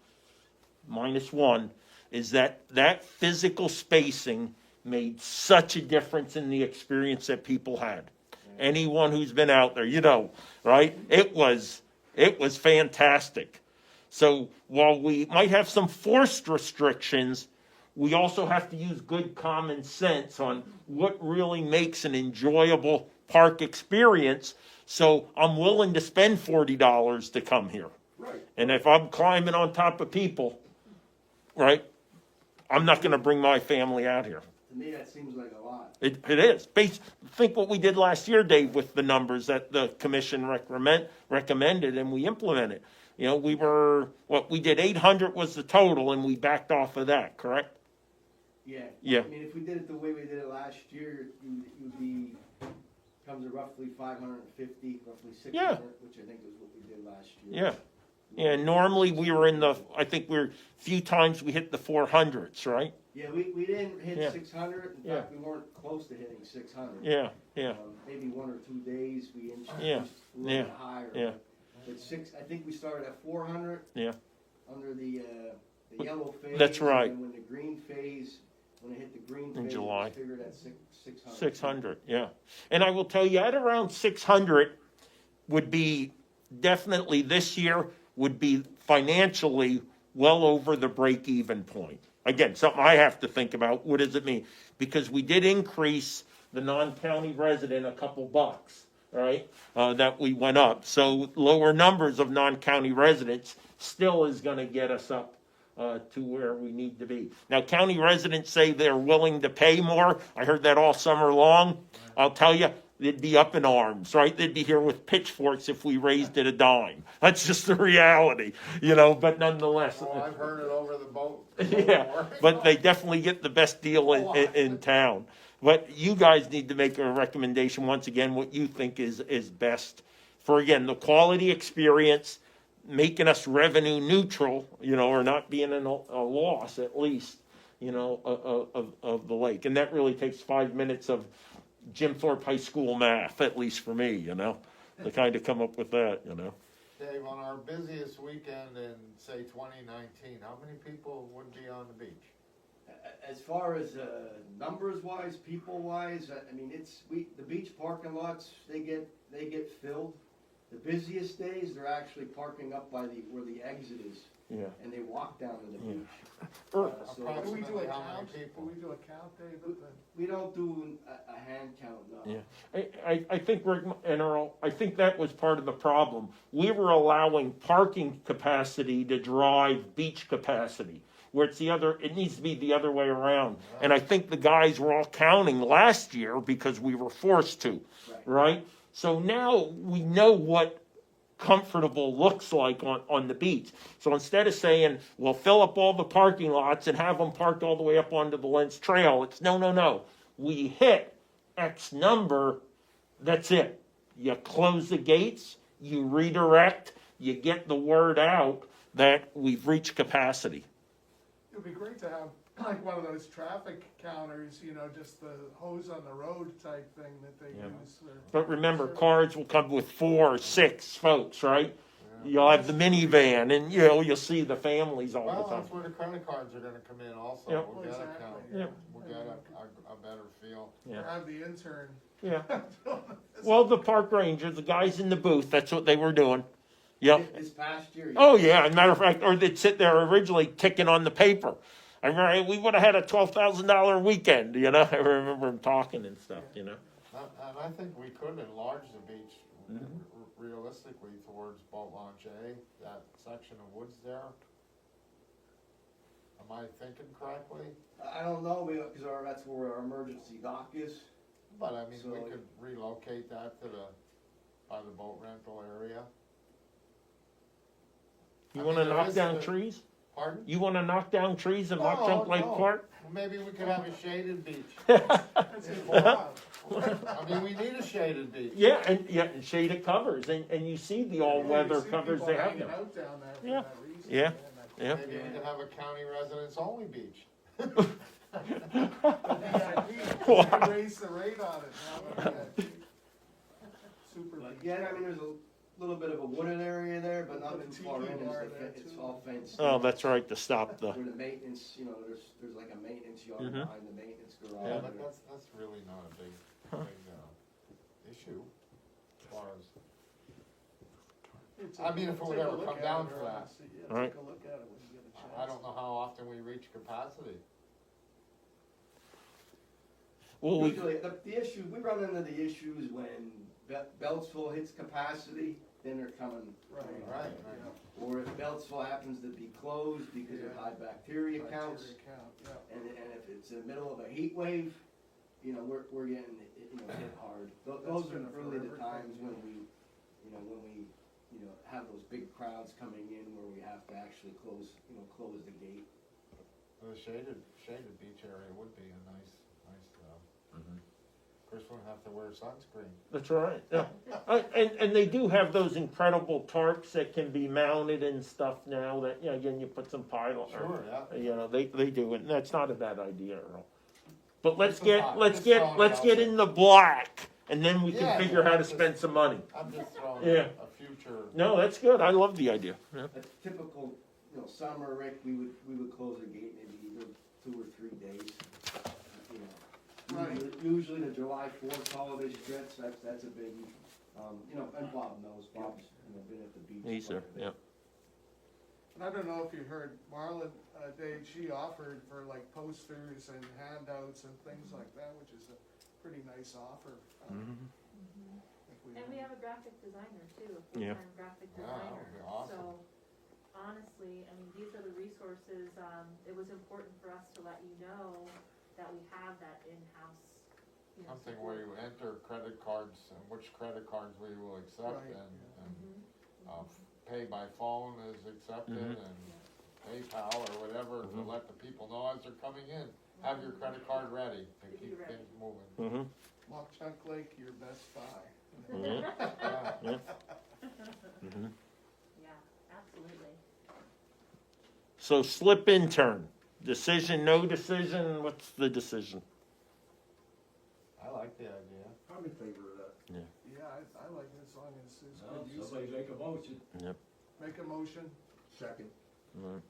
[SPEAKER 3] -1, is that physical spacing made such a difference in the experience that people had. Anyone who's been out there, right? It was fantastic. So while we might have some forced restrictions, we also have to use good common sense on what really makes an enjoyable park experience. So I'm willing to spend $40 to come here.
[SPEAKER 7] Right.
[SPEAKER 3] And if I'm climbing on top of people, right, I'm not going to bring my family out here.
[SPEAKER 6] To me, that seems like a lot.
[SPEAKER 3] It is. Think what we did last year, Dave, with the numbers that the commission recommended and we implemented. We did 800 was the total and we backed off of that, correct?
[SPEAKER 6] Yeah.
[SPEAKER 3] Yeah.
[SPEAKER 6] I mean, if we did it the way we did it last year, it would be, comes to roughly 550, roughly 600,
[SPEAKER 3] Yeah.
[SPEAKER 6] which I think is what we did last year.
[SPEAKER 3] Yeah. Yeah, normally we were few times we hit the 400s, right?
[SPEAKER 6] Yeah, we didn't hit
[SPEAKER 3] Yeah.
[SPEAKER 6] 600. In
[SPEAKER 3] Yeah.
[SPEAKER 6] fact, we weren't close to hitting 600.
[SPEAKER 3] Yeah.
[SPEAKER 6] Maybe 1 or 2 days we inched
[SPEAKER 3] Yeah.
[SPEAKER 6] a little
[SPEAKER 3] Yeah.
[SPEAKER 6] bit higher.
[SPEAKER 3] Yeah.
[SPEAKER 6] But I think we started at 400.
[SPEAKER 3] Yeah.
[SPEAKER 6] Under the yellow phase.
[SPEAKER 3] That's right.
[SPEAKER 6] And when it hit the green
[SPEAKER 3] In
[SPEAKER 6] phase,
[SPEAKER 3] July.
[SPEAKER 6] it was figured at 600.
[SPEAKER 3] 600, yeah. And I will tell you, at around 600 would be definitely this year would be financially well over the break-even point. Again, something I have to think about. What does it mean? Because we did increase the non-county resident a couple bucks, right? That we went up. So lower numbers of non-county residents still is going to get us up to where we need to be. Now, county residents say they're willing to pay more. I heard that all summer long. I'll tell you, they'd be up in arms, right? They'd be here with pitchforks if we raised it a dime. That's just the reality, but nonetheless.
[SPEAKER 5] Oh, I've heard it over the boat.
[SPEAKER 3] Yeah, but they definitely get the best deal in town. But you guys need to make a recommendation, once again, what you think is best for, again, the quality experience, making us revenue neutral, or not being in a loss at least, of the lake. And that really takes 5 minutes of Jim Thorpe High School math, at least for me, to kind of come up with that,
[SPEAKER 5] Dave, on our busiest weekend in, say, 2019, how many people would be on the beach?
[SPEAKER 6] As far as, numbers wise, people wise, I mean, the beach parking lots, they get filled. The busiest days, they're actually parking up by where the exit is,
[SPEAKER 3] Yeah.
[SPEAKER 6] and they walk down to the
[SPEAKER 3] Yeah.
[SPEAKER 6] beach.
[SPEAKER 3] Er,
[SPEAKER 6] So
[SPEAKER 1] Do we do a
[SPEAKER 5] Approximately how many
[SPEAKER 1] count, do
[SPEAKER 5] people?
[SPEAKER 1] we do a count, David?
[SPEAKER 6] we don't do a hand count, no.
[SPEAKER 3] Yeah, I think Rick and Earl, I think that was part of the problem. We were allowing parking capacity to drive beach capacity, where it needs to be the other way around. And I think the guys were all counting last year because we were forced to, right? So now we know what comfortable looks like on the beach. So instead of saying, well, fill up all the parking lots and have them parked all the way up onto the Lentz Trail, it's no. We hit X number, that's it. You close the gates, you redirect, you get the word out that we've reached capacity.
[SPEAKER 1] It'd be great to have like one of those traffic counters, just the hose on the road type thing that they
[SPEAKER 3] Yeah.
[SPEAKER 1] use.
[SPEAKER 3] But remember, cars will come with 4 or 6 folks, right? You'll have the minivan, and you'll see the families all the
[SPEAKER 5] Well,
[SPEAKER 3] time.
[SPEAKER 5] that's where the credit cards are gonna come in also.
[SPEAKER 3] Yeah.
[SPEAKER 5] We'll get a
[SPEAKER 1] Exactly,
[SPEAKER 5] count.
[SPEAKER 1] yeah.
[SPEAKER 5] We'll get a better feel.
[SPEAKER 1] Or have the intern.
[SPEAKER 3] Yeah. Well, the park rangers, the guys in the booth, that's what they were doing. Yep.
[SPEAKER 6] This past year.
[SPEAKER 3] Oh yeah, as a matter of fact, or they'd sit there originally ticking on the paper. I remember we would have had a $12,000 weekend, I remember him talking and stuff,
[SPEAKER 5] And I think we could enlarge the beach realistically towards Boat Launch A, that section of woods there. Am I thinking correctly?
[SPEAKER 6] I don't know, because that's where our emergency dock is.
[SPEAKER 5] But I mean, we
[SPEAKER 6] So-
[SPEAKER 5] could relocate that by the boat rental area.
[SPEAKER 3] You
[SPEAKER 5] I
[SPEAKER 3] want
[SPEAKER 5] mean,
[SPEAKER 3] to
[SPEAKER 5] there
[SPEAKER 3] knock
[SPEAKER 5] is
[SPEAKER 3] down
[SPEAKER 5] the-
[SPEAKER 3] trees?
[SPEAKER 5] Pardon?
[SPEAKER 3] You want to knock down trees and not jump Lake
[SPEAKER 5] No.
[SPEAKER 3] Park?
[SPEAKER 5] Well, maybe we could have a shaded beach.
[SPEAKER 1] That's involved.
[SPEAKER 5] I mean, we need a shaded beach.
[SPEAKER 3] Yeah, and shaded covers, and you see the all-weather
[SPEAKER 1] You see
[SPEAKER 3] covers
[SPEAKER 1] people
[SPEAKER 3] they have
[SPEAKER 1] hanging
[SPEAKER 3] now.
[SPEAKER 1] out down there for
[SPEAKER 3] Yeah.
[SPEAKER 1] that reason.
[SPEAKER 3] Yeah.
[SPEAKER 1] man.
[SPEAKER 3] Yeah.
[SPEAKER 5] Maybe we could have a county residence only beach.
[SPEAKER 1] Yeah, raise the rate on it now. Super.
[SPEAKER 6] But
[SPEAKER 1] beach.
[SPEAKER 6] yeah, I mean, there's a little bit of a wooded area there, but not
[SPEAKER 1] Put a
[SPEAKER 6] too far
[SPEAKER 1] tiki
[SPEAKER 6] in,
[SPEAKER 1] bar there,
[SPEAKER 6] it's
[SPEAKER 1] too.
[SPEAKER 6] all fenced.
[SPEAKER 3] Oh,
[SPEAKER 6] in.
[SPEAKER 3] that's right, to stop the,
[SPEAKER 6] Where the maintenance, there's like a maintenance yard
[SPEAKER 3] Mhm.
[SPEAKER 6] behind the maintenance garage.
[SPEAKER 5] Yeah,
[SPEAKER 6] there.
[SPEAKER 5] but that's really not a big issue as far as,
[SPEAKER 1] It's
[SPEAKER 5] I mean, if it would
[SPEAKER 1] take a
[SPEAKER 5] ever
[SPEAKER 1] look
[SPEAKER 5] come
[SPEAKER 1] at
[SPEAKER 5] down
[SPEAKER 1] it,
[SPEAKER 5] to
[SPEAKER 1] or
[SPEAKER 5] that.
[SPEAKER 1] see-
[SPEAKER 3] Right.
[SPEAKER 1] Take a look at it when you get a chance.
[SPEAKER 5] I don't know how often we reach capacity.
[SPEAKER 3] well, we,
[SPEAKER 6] Usually, the issue, we run into the issues when Beltsville hits capacity, then they're coming.
[SPEAKER 1] Right.
[SPEAKER 5] Right.
[SPEAKER 6] Or if Beltsville happens to be closed because of
[SPEAKER 1] Yeah.
[SPEAKER 6] high bacteria counts,
[SPEAKER 1] Bacteria count, yeah.
[SPEAKER 6] and if it's in the middle of a heat wave, we're getting, hit hard. Those are
[SPEAKER 1] been a
[SPEAKER 6] really the
[SPEAKER 1] forever
[SPEAKER 6] times
[SPEAKER 1] thing.
[SPEAKER 6] when we have those big crowds coming in where we have to actually close the gate.
[SPEAKER 5] The shaded beach area would be a nice, of course, we wouldn't have to wear sunscreen.
[SPEAKER 3] that's right, yeah. And they do have those incredible tarps that can be mounted and stuff now that, again, you put some pile.
[SPEAKER 5] Sure, yeah.
[SPEAKER 3] They do it, and that's not a bad idea, Earl. But let's
[SPEAKER 5] Just a thought, just throwing it
[SPEAKER 3] let's
[SPEAKER 5] out
[SPEAKER 3] get
[SPEAKER 5] there.
[SPEAKER 3] in the black, and then we
[SPEAKER 5] Yeah,
[SPEAKER 3] can figure how to
[SPEAKER 5] just-
[SPEAKER 3] spend some money.
[SPEAKER 5] I'm just throwing
[SPEAKER 3] Yeah.
[SPEAKER 5] a future,
[SPEAKER 3] No, that's good, I love the idea. Yeah.
[SPEAKER 6] A typical, summer, Rick, we would close the gate maybe either 2 or 3 days.
[SPEAKER 1] Right.
[SPEAKER 6] Usually the July 4th holiday stretch, that's a big, and Bob knows, Bob's, been at the beach.
[SPEAKER 3] He's there,
[SPEAKER 6] quite a bit.
[SPEAKER 3] yeah.
[SPEAKER 1] And I don't know if you heard Marlon, Dave, she offered for like posters and handouts and things like that, which is a pretty nice offer. If
[SPEAKER 4] And we have a graphic designer too, a
[SPEAKER 3] Yeah.
[SPEAKER 4] full-time graphic
[SPEAKER 5] Yeah, that
[SPEAKER 4] designer.
[SPEAKER 5] would be awesome.
[SPEAKER 4] So honestly, I mean, these are the resources, it was important for us to let you know that we have that in-house,
[SPEAKER 5] something
[SPEAKER 4] support.
[SPEAKER 5] where you enter credit cards and which credit cards we will accept
[SPEAKER 1] Right.
[SPEAKER 5] and
[SPEAKER 4] Mhm.
[SPEAKER 5] pay by phone is accepted
[SPEAKER 3] Mhm.
[SPEAKER 5] and PayPal or whatever to let the people know as they're coming in. Have your credit card ready to
[SPEAKER 4] Be
[SPEAKER 5] keep
[SPEAKER 4] ready.
[SPEAKER 5] things moving.
[SPEAKER 3] Mm-hmm.
[SPEAKER 1] Mock Chunk Lake, your best buy.
[SPEAKER 5] Yeah.
[SPEAKER 3] Mm-hmm.
[SPEAKER 4] Yeah, absolutely.
[SPEAKER 3] So slip intern, decision, no decision, what's the decision?
[SPEAKER 5] I like the idea.
[SPEAKER 7] I'm in favor of that.
[SPEAKER 1] Yeah, I like it as long as it's
[SPEAKER 2] Well,
[SPEAKER 1] good use.
[SPEAKER 2] somebody make a motion.
[SPEAKER 1] Make a motion.
[SPEAKER 7] Second.
[SPEAKER 3] All right.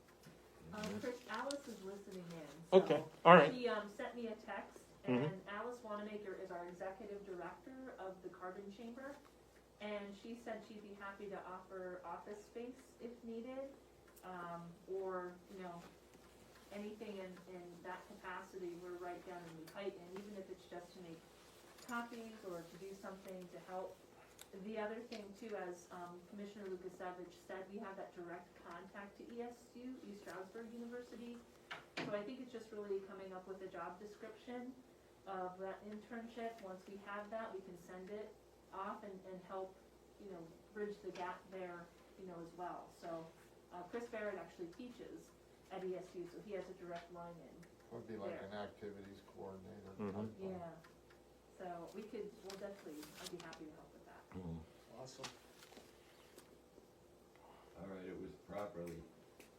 [SPEAKER 4] Chris, Alice is listening in. So
[SPEAKER 3] Okay, all right.
[SPEAKER 4] She, sent me a text, and Alice Wanamaker is our executive director of the Carbon Chamber. And she said she'd be happy to offer office space if needed, or, anything in that capacity. We're right down in Newton, even if it's just to make copies or to do something to help. The other thing too, as Commissioner Lukasevich said, we have that direct contact to ESU, East Stroudsburg University. So I think it's just really coming up with a job description of that internship. Once we have that, we can send it off and help, bridge the gap there, as well. So Chris Barrett actually teaches at ESU, so he has a direct line in.
[SPEAKER 5] Would be like
[SPEAKER 4] There.
[SPEAKER 5] an activities coordinator.
[SPEAKER 3] Mhm.
[SPEAKER 5] type of-
[SPEAKER 4] Yeah. So we'll definitely, I'd be happy to help with that.
[SPEAKER 1] Awesome.
[SPEAKER 2] All right, it was properly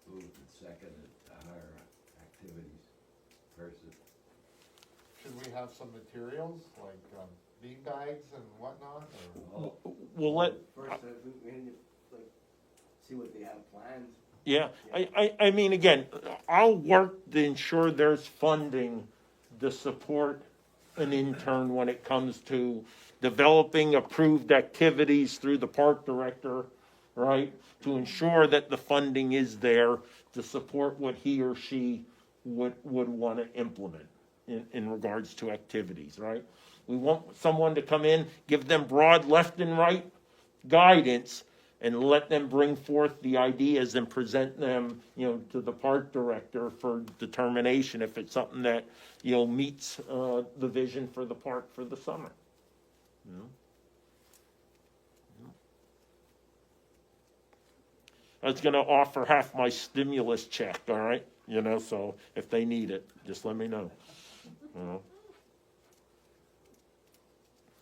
[SPEAKER 2] moved and seconded to hire activities person.
[SPEAKER 5] Should we have some materials, like, bean bags and whatnot, or?
[SPEAKER 2] Oh,
[SPEAKER 3] We'll let,
[SPEAKER 6] First, we need to, like, see what they have planned.
[SPEAKER 3] yeah, I mean, again, I'll work to ensure there's funding to support an intern when it comes to developing approved activities through the park director, right? To ensure that the funding is there to support what he or she would want to implement in regards to activities, right? We want someone to come in, give them broad left and right guidance, and let them bring forth the ideas and present them, to the park director for determination if it's something that, meets the vision for the park for the summer. I was gonna offer half my stimulus check, all right? So if they need it, just let me know.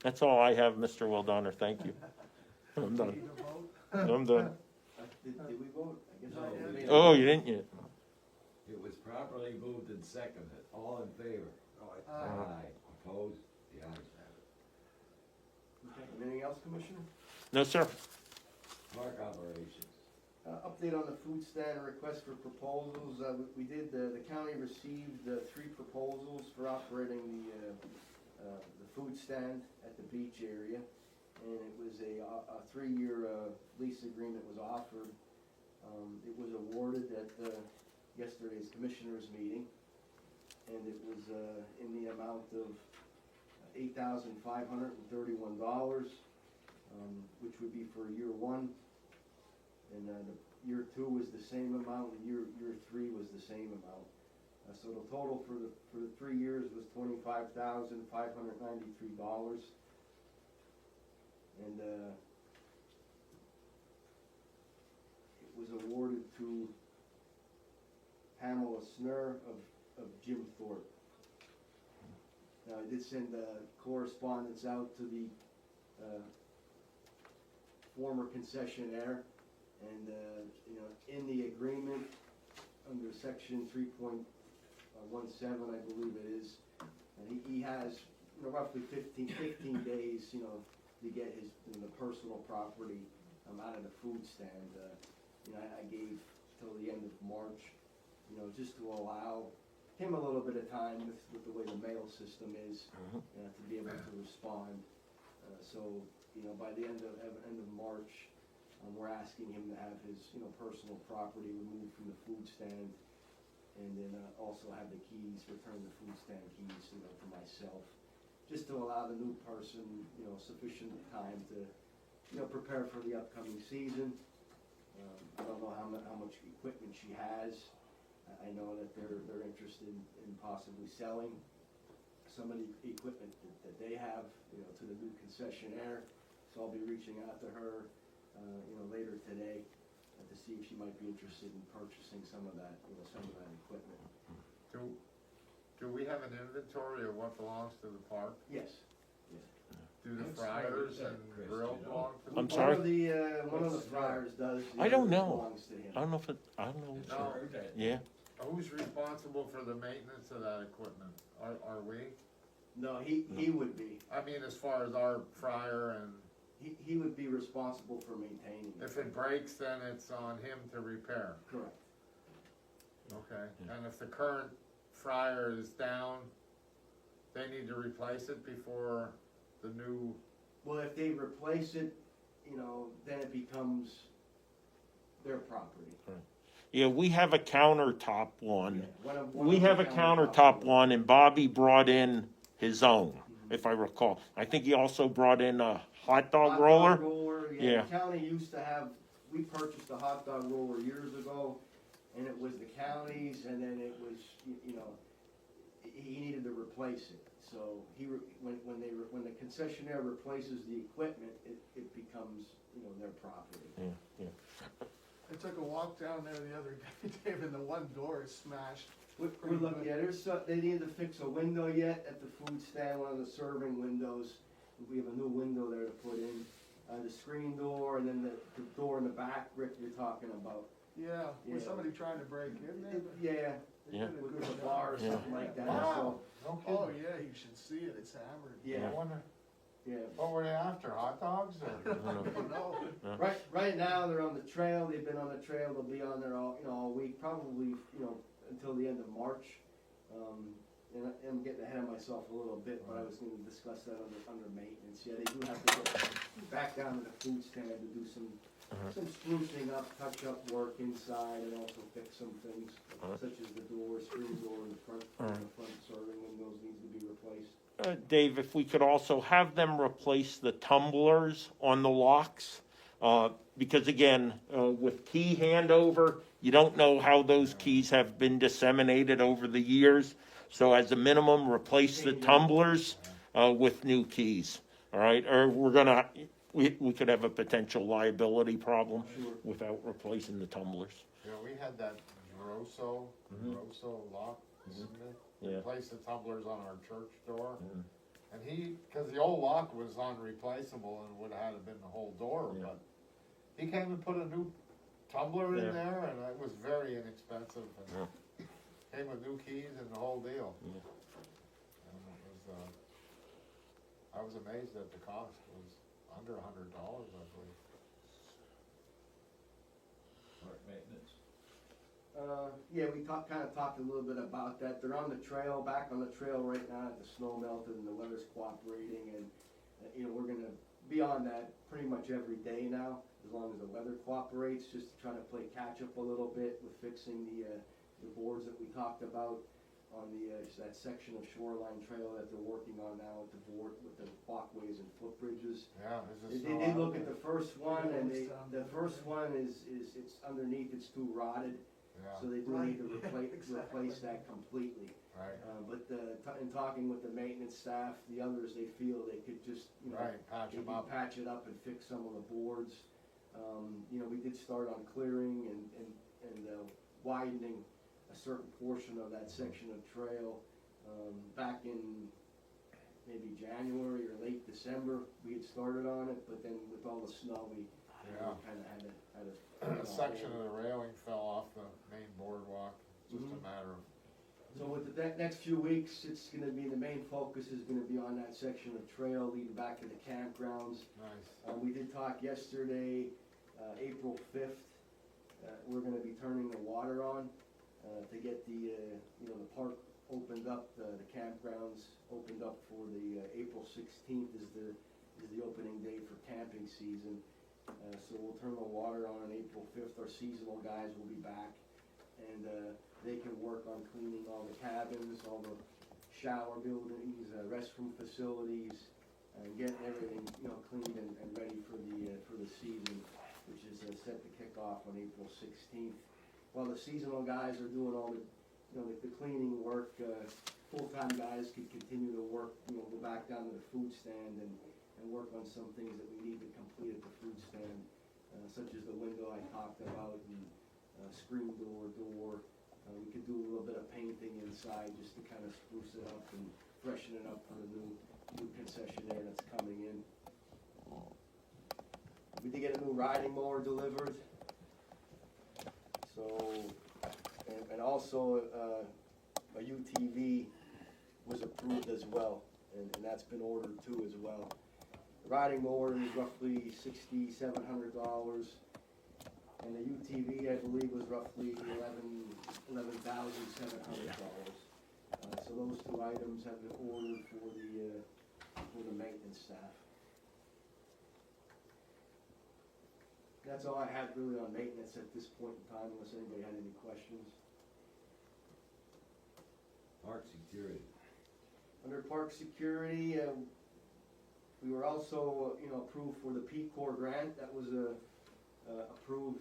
[SPEAKER 3] That's all I have, Mr. Wildonner, thank you. I'm done.
[SPEAKER 1] Need a vote?
[SPEAKER 3] I'm done.
[SPEAKER 6] Did we vote? I guess
[SPEAKER 2] No,
[SPEAKER 6] I
[SPEAKER 2] we
[SPEAKER 6] did.
[SPEAKER 2] didn't.
[SPEAKER 3] Oh, you didn't yet?
[SPEAKER 2] It was properly moved and seconded. All in favor? Aye. Opposed? The ayes have it.
[SPEAKER 6] Okay, anything else, Commissioner?
[SPEAKER 3] No, sir.
[SPEAKER 2] Park operations.
[SPEAKER 6] Update on the food stand request for proposals. The county received 3 proposals for operating the food stand at the beach area. And it was a 3-year lease agreement was offered. It was awarded at yesterday's commissioners meeting. And it was in the amount of $8,531, which would be for year 1. And year 2 was the same amount, and year 3 was the same amount. So the total for the 3 years was $25,593. And it was awarded to Pamela Snur of Jim Thorpe. Now, I did send correspondence out to the former concessionaire, and in the agreement, under section 3.17, I believe it is, and he has roughly 15 days, to get his the personal property out of the food stand. I gave till the end of March, just to allow him a little bit of time with the way the mail system is, to be able to respond. So, by the end of March, we're asking him to have his, personal property removed from the food stand, and then also have the keys, return the food stand keys, to myself, just to allow the new person, sufficient time to, prepare for the upcoming season. I don't know how much equipment she has. I know that they're interested in possibly selling some of the equipment that they have, to the new concessionaire. So I'll be reaching out to her, later today to see if she might be interested in purchasing some of that equipment.
[SPEAKER 5] Do we have an inventory of what belongs to the park?
[SPEAKER 6] Yes.
[SPEAKER 5] Do the
[SPEAKER 2] That's
[SPEAKER 5] fryers
[SPEAKER 2] right,
[SPEAKER 5] and
[SPEAKER 2] Chris,
[SPEAKER 5] grill
[SPEAKER 2] you know.
[SPEAKER 5] belong to the
[SPEAKER 3] I'm
[SPEAKER 5] park?
[SPEAKER 3] sorry?
[SPEAKER 6] One of the friars does.
[SPEAKER 3] I don't
[SPEAKER 6] the other
[SPEAKER 3] know.
[SPEAKER 6] belongs to him.
[SPEAKER 3] I don't know if I don't know.
[SPEAKER 5] No.
[SPEAKER 2] Heard that.
[SPEAKER 3] Yeah.
[SPEAKER 5] Who's responsible for the maintenance of that equipment? Are we?
[SPEAKER 6] No, he would be.
[SPEAKER 5] I mean, as far as our fryer, and
[SPEAKER 6] He would be responsible for maintaining it.
[SPEAKER 5] if it breaks, then it's on him to repair.
[SPEAKER 6] Correct.
[SPEAKER 5] Okay, and if the current fryer is down, they need to replace it before the new,
[SPEAKER 6] Well, if they replace it, you know, then it becomes their property.
[SPEAKER 3] Yeah, we have a countertop one.
[SPEAKER 6] Yeah, one
[SPEAKER 3] We
[SPEAKER 6] of the
[SPEAKER 3] have a countertop one, and Bobby brought in his own, if I recall. I think he also brought in a hot dog roller.
[SPEAKER 6] Yeah,
[SPEAKER 3] Yeah.
[SPEAKER 6] the county used to have, we purchased a hot dog roller years ago, and it was the county's, and then it was, you know, he needed to replace it. So when the concessionaire replaces the equipment, it becomes, you know, their property.
[SPEAKER 3] Yeah.
[SPEAKER 1] I took a walk down there the other day, Dave, and the one door is smashed.
[SPEAKER 6] We're looking, yeah, they need to fix a window yet at the food stand, one of the serving windows. We have a new window there to put in, the screen door, and then the door in the back, Rick, you're talking about.
[SPEAKER 1] Yeah, was
[SPEAKER 6] Yeah.
[SPEAKER 1] somebody trying to break in there?
[SPEAKER 6] Yeah,
[SPEAKER 1] They
[SPEAKER 3] Yeah.
[SPEAKER 1] did a
[SPEAKER 6] with
[SPEAKER 1] good
[SPEAKER 6] a
[SPEAKER 1] job.
[SPEAKER 6] bar or
[SPEAKER 3] Yeah.
[SPEAKER 6] something like that,
[SPEAKER 5] wow,
[SPEAKER 6] so,
[SPEAKER 5] no
[SPEAKER 1] Oh,
[SPEAKER 5] kidding.
[SPEAKER 1] yeah, you should see it, it's hammered.
[SPEAKER 6] yeah,
[SPEAKER 5] I wonder,
[SPEAKER 6] yeah.
[SPEAKER 5] what were they after, hot dogs or?
[SPEAKER 1] I don't know.
[SPEAKER 6] Right now, they're on the trail, they've been on the trail, they'll be on there all, you know, all week, probably, you know, until the end of March. And I'm getting ahead of myself a little bit, but I was gonna discuss that under maintenance. Yeah, they do have to go back down to the food stand to do some sprucing up, touch up work inside, and also fix some things, such as the door, screen door in the front serving windows needs to be replaced.
[SPEAKER 3] Dave, if we could also have them replace the tumblers on the locks, because again, with key handover, you don't know how those keys have been disseminated over the years. So as a minimum, replace the tumblers with new keys, all right? Or we could have a potential liability problem
[SPEAKER 6] Sure.
[SPEAKER 3] without replacing the tumblers.
[SPEAKER 5] Yeah, we had that Rosso lock, isn't it?
[SPEAKER 3] Yeah.
[SPEAKER 5] Replaced the tumblers on our church door. And cause the old lock was unreplaceable and would've had to been the whole door,
[SPEAKER 3] Yeah.
[SPEAKER 5] but he came and put a new tumbler
[SPEAKER 3] Yeah.
[SPEAKER 5] in there and it was very inexpensive and came with new keys and the whole deal.
[SPEAKER 3] Yeah.
[SPEAKER 5] And it was, I was amazed at the cost, it was under $100, I believe.
[SPEAKER 6] Yeah, we kinda talked a little bit about that. They're on the trail, back on the trail right now, the snow melted and the weather's cooperating, and, you know, we're gonna be on that pretty much every day now, as long as the weather cooperates, just to try to play catch up a little bit with fixing the boards that we talked about on that section of shoreline trail that they're working on now with the board, with the walkways and footbridges.
[SPEAKER 5] Yeah,
[SPEAKER 6] They
[SPEAKER 5] is it
[SPEAKER 6] did look at the first one,
[SPEAKER 1] Yeah,
[SPEAKER 6] and
[SPEAKER 1] it's,
[SPEAKER 6] the first one is, it's underneath, it's too rotted. So
[SPEAKER 5] Yeah,
[SPEAKER 6] they do need to
[SPEAKER 1] Right,
[SPEAKER 6] replace,
[SPEAKER 1] exactly.
[SPEAKER 6] replace that completely.
[SPEAKER 5] right,
[SPEAKER 6] But in talking with the maintenance staff, the others, they feel they could just, you know,
[SPEAKER 5] right, patch
[SPEAKER 6] they
[SPEAKER 5] them
[SPEAKER 6] could
[SPEAKER 5] up.
[SPEAKER 6] patch it up and fix some of the boards. You know, we did start on clearing and widening a certain portion of that section of trail. Back in maybe January or late December, we had started on it, but then with all the snow, we
[SPEAKER 5] Yeah.
[SPEAKER 6] kinda had to.
[SPEAKER 5] A section of the railing fell off the main boardwalk, just a matter of,
[SPEAKER 6] So with the next few weeks, it's gonna be, the main focus is gonna be on that section of trail leading back to the campgrounds.
[SPEAKER 5] nice.
[SPEAKER 6] We did talk yesterday, April 5th, we're gonna be turning the water on, to get the, you know, the park opened up, the campgrounds opened up for the, April 16th is the opening day for camping season. So we'll turn the water on April 5th, our seasonal guys will be back, and, they can work on cleaning all the cabins, all the shower buildings, restroom facilities, and getting everything, you know, cleaned and ready for the season, which is set to kick off on April 16th. While the seasonal guys are doing all the, you know, the cleaning work, full-time guys could continue to work, you know, go back down to the food stand and work on some things that we need to complete at the food stand, such as the window I talked about, and screen door. We could do a little bit of painting inside just to kind of spruce it up and freshen it up for the new concessionaire that's coming in. We did get a new riding mower delivered. So, and also, a UTV was approved as well, and that's been ordered too as well. The riding mower is roughly $6,700. And the UTV, I believe, was roughly $11,700. So those two items have been ordered for the maintenance staff. That's all I had really on maintenance at this point in time, unless anybody had any questions.
[SPEAKER 2] Park security.
[SPEAKER 6] Under park security, we were also, approved for the Peace Corps grant. That was approved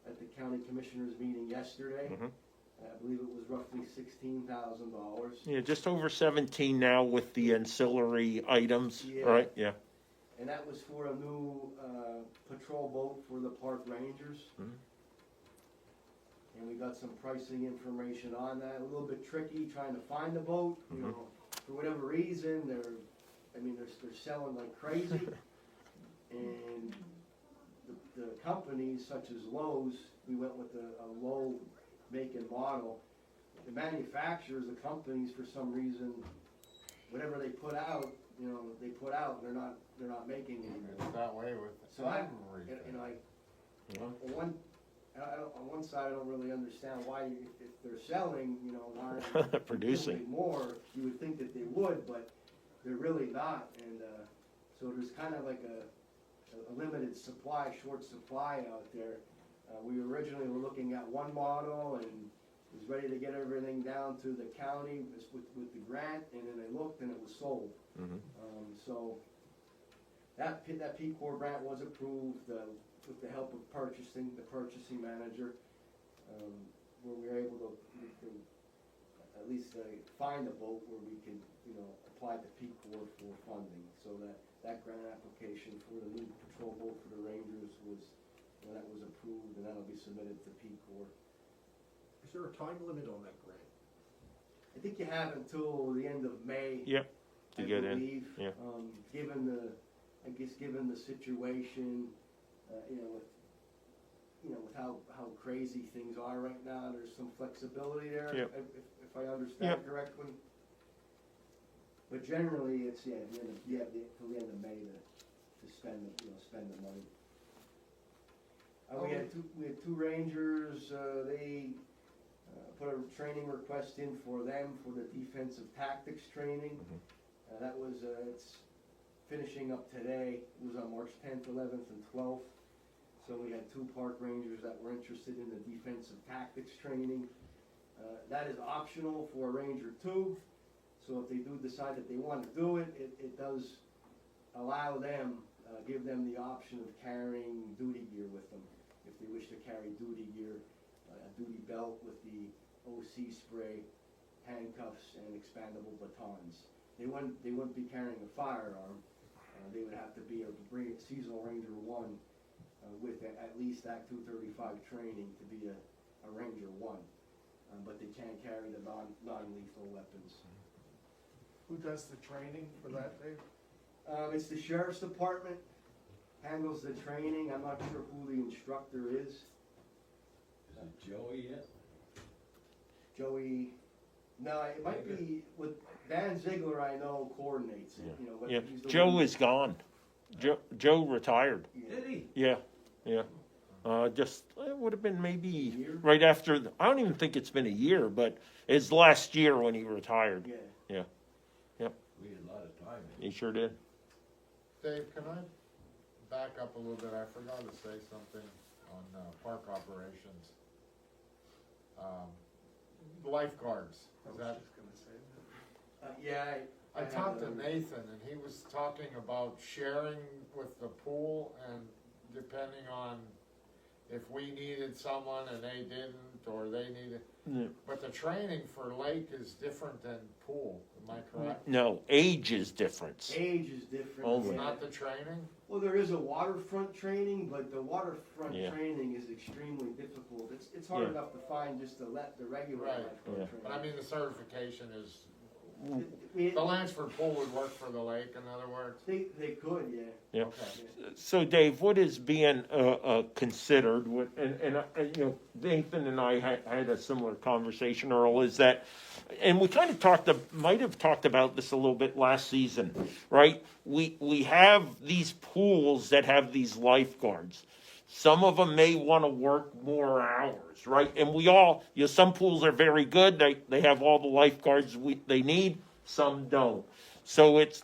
[SPEAKER 6] at the county commissioners meeting yesterday.
[SPEAKER 3] Mhm.
[SPEAKER 6] I believe it was roughly $16,000.
[SPEAKER 3] Yeah, just over 17 now with the ancillary items,
[SPEAKER 6] Yeah.
[SPEAKER 3] right? Yeah.
[SPEAKER 6] And that was for a new patrol boat for the park rangers.
[SPEAKER 3] Mhm.
[SPEAKER 6] And we got some pricing information on that. A little bit tricky trying to find the boat, for whatever reason, they're selling like crazy. And the companies such as Lowe's, we went with a low make and model. The manufacturers, the companies, for some reason, whatever they put out, they put out, they're not making anymore.
[SPEAKER 5] It's that way with
[SPEAKER 6] So I,
[SPEAKER 5] everything.
[SPEAKER 6] on one side, I don't really understand why, if they're selling, why aren't they
[SPEAKER 3] Producing.
[SPEAKER 6] doing more? You would think that they would, but they're really not, and, so there's kind of like a limited supply, short supply out there. We originally were looking at one model and was ready to get everything down to the county with the grant, and then I looked and it was sold.
[SPEAKER 3] Mhm.
[SPEAKER 6] So that Peace Corps grant was approved with the help of the purchasing manager, where we were able to at least find a boat where we could, apply to Peace Corps for funding. So that grant application for the new patrol boat for the Rangers that was approved, and that'll be submitted to Peace Corps.
[SPEAKER 7] Is there a time limit on that grant?
[SPEAKER 6] I think you have until the end of May.
[SPEAKER 3] Yep, to
[SPEAKER 6] I
[SPEAKER 3] get in,
[SPEAKER 6] believe.
[SPEAKER 3] yeah.
[SPEAKER 6] Given the situation, with how crazy things are right now, there's some flexibility there,
[SPEAKER 3] Yep.
[SPEAKER 6] if I understand correctly. But generally, it's, you have till the end of May to spend the money. We had two rangers, they put a training request in for them for the defensive tactics training. That was, it's finishing up today. It was on March 10th, 11th, and 12th. So we had two park rangers that were interested in the defensive tactics training. That is optional for Ranger 2. So if they do decide that they want to do it, it does allow them, give them the option of carrying duty gear with them. If they wish to carry duty gear, a duty belt with the OC spray, handcuffs, and expandable batons. They wouldn't be carrying a firearm. They would have to be a seasonal Ranger 1 with at least Act 235 training to be a Ranger 1. But they can't carry the non-lethal weapons.
[SPEAKER 1] Who does the training for that, Dave?
[SPEAKER 6] It's the sheriff's department handles the training. I'm not sure who the instructor is.
[SPEAKER 2] Is it Joey yet?
[SPEAKER 6] Joey, no, it might be with Van Ziegler. I know coordinates it. But
[SPEAKER 3] Yeah,
[SPEAKER 6] he's the
[SPEAKER 3] Joe
[SPEAKER 6] one-
[SPEAKER 3] is gone. Joe retired.
[SPEAKER 6] Yeah.
[SPEAKER 2] Did he?
[SPEAKER 3] Yeah. It would have been maybe
[SPEAKER 6] Year?
[SPEAKER 3] right after, I don't even think it's been a year, but it's last year when he retired.
[SPEAKER 6] Yeah.
[SPEAKER 2] We had a lot of time.
[SPEAKER 3] He sure did.
[SPEAKER 5] Dave, can I back up a little bit? I forgot to say something on park operations. Lifeguards,
[SPEAKER 1] I
[SPEAKER 5] is
[SPEAKER 1] was
[SPEAKER 5] that,
[SPEAKER 1] just gonna say that.
[SPEAKER 6] Yeah.
[SPEAKER 5] I talked to Nathan and he was talking about sharing with the pool and depending on if we needed someone and they didn't, or they needed,
[SPEAKER 3] Yeah.
[SPEAKER 5] but the training for lake is different than pool, am I correct?
[SPEAKER 3] No, age is different.
[SPEAKER 6] Age is different.
[SPEAKER 3] Only.
[SPEAKER 5] It's not the training?
[SPEAKER 6] Well, there is a waterfront training, but the waterfront
[SPEAKER 3] Yeah.
[SPEAKER 6] training is extremely difficult. It's hard
[SPEAKER 3] Yeah.
[SPEAKER 6] enough to find just the regular
[SPEAKER 5] Right.
[SPEAKER 6] lifeguard
[SPEAKER 3] Yeah.
[SPEAKER 6] training.
[SPEAKER 5] But I mean, the certification is,
[SPEAKER 6] We-
[SPEAKER 5] the Lansford pool would work for the lake, in other words?
[SPEAKER 6] They could, yeah.
[SPEAKER 3] Yeah.
[SPEAKER 5] Okay.
[SPEAKER 3] So Dave, what is being considered, and Nathan and I had a similar conversation, Earl, is that, and we kind of might have talked about this a little bit last season, right? We have these pools that have these lifeguards. Some of them may want to work more hours, right? And we all, some pools are very good. They have all the lifeguards they need. Some don't. So it's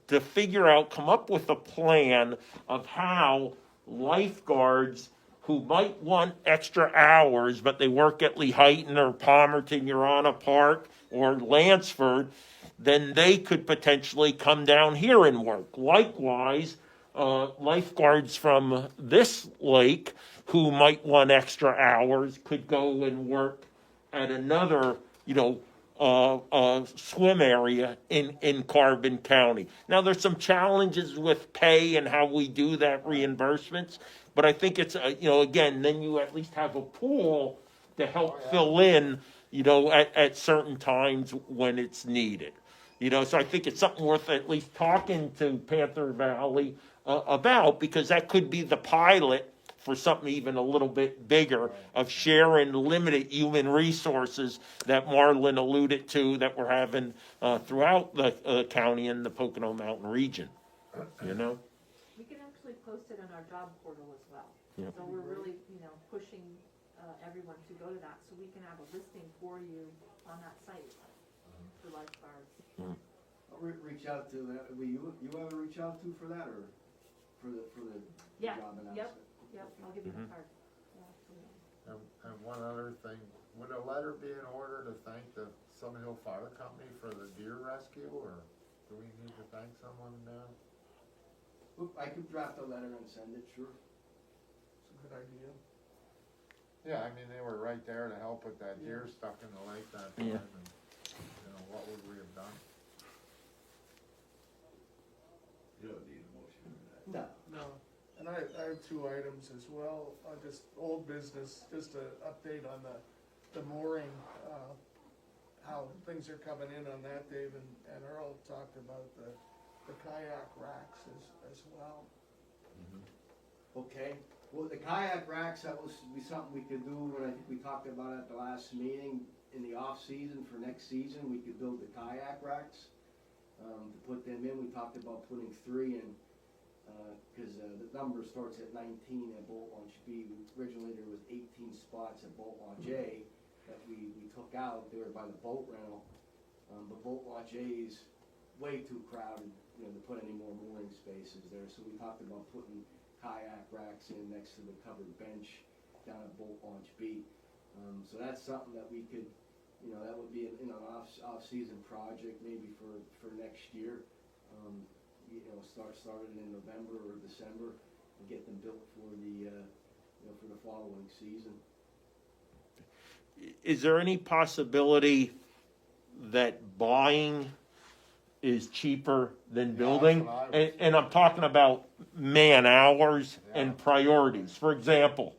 [SPEAKER 3] to figure out, come up with a plan of how lifeguards who might want extra hours, but they work at Lehighton or Palmerton, Urana Park, or Lansford, then they could potentially come down here and work. Likewise, lifeguards from this lake who might want extra hours could go and work at another, swim area in Carbon County. Now, there's some challenges with pay and how we do that reimbursements, but I think it's, again, then you at least have a pool to help fill in, at certain times when it's needed. So I think it's something worth at least talking to Panther Valley about, because that could be the pilot for something even a little bit bigger of sharing limited human resources that Marlon alluded to that we're having throughout the county and the Pocono Mountain region,
[SPEAKER 8] We can actually post it on our job portal as well.
[SPEAKER 3] Yeah.
[SPEAKER 8] So we're really, pushing everyone to go to that, so we can have a listing for you on that site for lifeguards.
[SPEAKER 6] I'll reach out to that, will you ever reach out to for that, or for the
[SPEAKER 8] Yeah,
[SPEAKER 6] job announcement?
[SPEAKER 8] Yep, I'll give you the card. Yeah, absolutely.
[SPEAKER 5] And one other thing, would a letter be in order to thank the Summit Hill Fire Company for the deer rescue, or do we need to thank someone now?
[SPEAKER 6] Oop, I could draft a letter and send it, sure.
[SPEAKER 1] It's a good idea.
[SPEAKER 5] Yeah, I mean, they were right there to help with that deer stuck in the lake that time,
[SPEAKER 3] Yeah.
[SPEAKER 5] and, what would we have done?
[SPEAKER 2] You don't need a motion for that.
[SPEAKER 6] No.
[SPEAKER 1] No, and I have two items as well, just old business, just an update on the mooring, how things are coming in on that. Dave and Earl talked about the kayak racks as well.
[SPEAKER 6] Okay, well, the kayak racks, that was be something we could do, and I think we talked about it at the last meeting, in the off-season for next season, we could build the kayak racks, to put them in. We talked about putting 3 in, cause the number starts at 19 at Boat Launch B. Originally, there was 18 spots at Boat Launch A that we took out. They were by the boat rental, but Boat Launch A is way too crowded, to put any more mooring spaces there. So we talked about putting kayak racks in next to the covered bench down at Boat Launch B. So that's something that we could, that would be an off-season project maybe for next year. Started in November or December and get them built for the following season.
[SPEAKER 3] Is there any possibility that buying is cheaper than building?
[SPEAKER 5] that's what I was
[SPEAKER 3] And I'm talking about man hours and priorities. For example,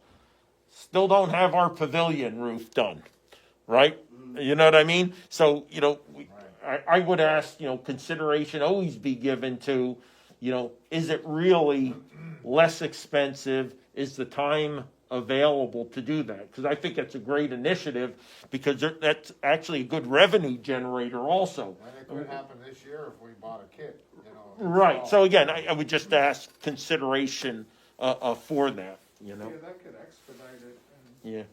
[SPEAKER 3] still don't have our pavilion roof done, right? You know what I mean? So, I would ask, consideration always be given to, is it really less expensive? Is the time available to do that? Because I think that's a great initiative, because that's actually a good revenue generator also.
[SPEAKER 5] And it could happen this year if we bought a kit,
[SPEAKER 3] Right. So again, I would just ask consideration for that,
[SPEAKER 1] Yeah, that could expedite it and
[SPEAKER 3] Yeah.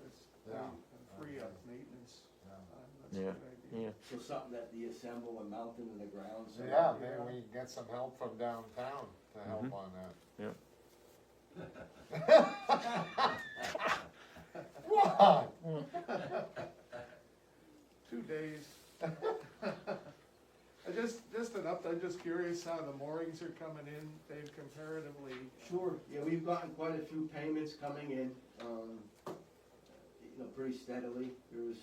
[SPEAKER 1] and free up maintenance. That's a
[SPEAKER 3] Yeah.
[SPEAKER 1] good idea.
[SPEAKER 3] Yeah.
[SPEAKER 6] So something that they assemble and mount into the ground. So
[SPEAKER 5] Yeah, maybe we can get some help from downtown to help on that.
[SPEAKER 3] Yeah.
[SPEAKER 5] What?
[SPEAKER 1] 2 days. I'm just curious how the moorings are coming in, Dave, comparatively.
[SPEAKER 6] Sure, yeah, we've gotten quite a few payments coming in, pretty steadily. There was,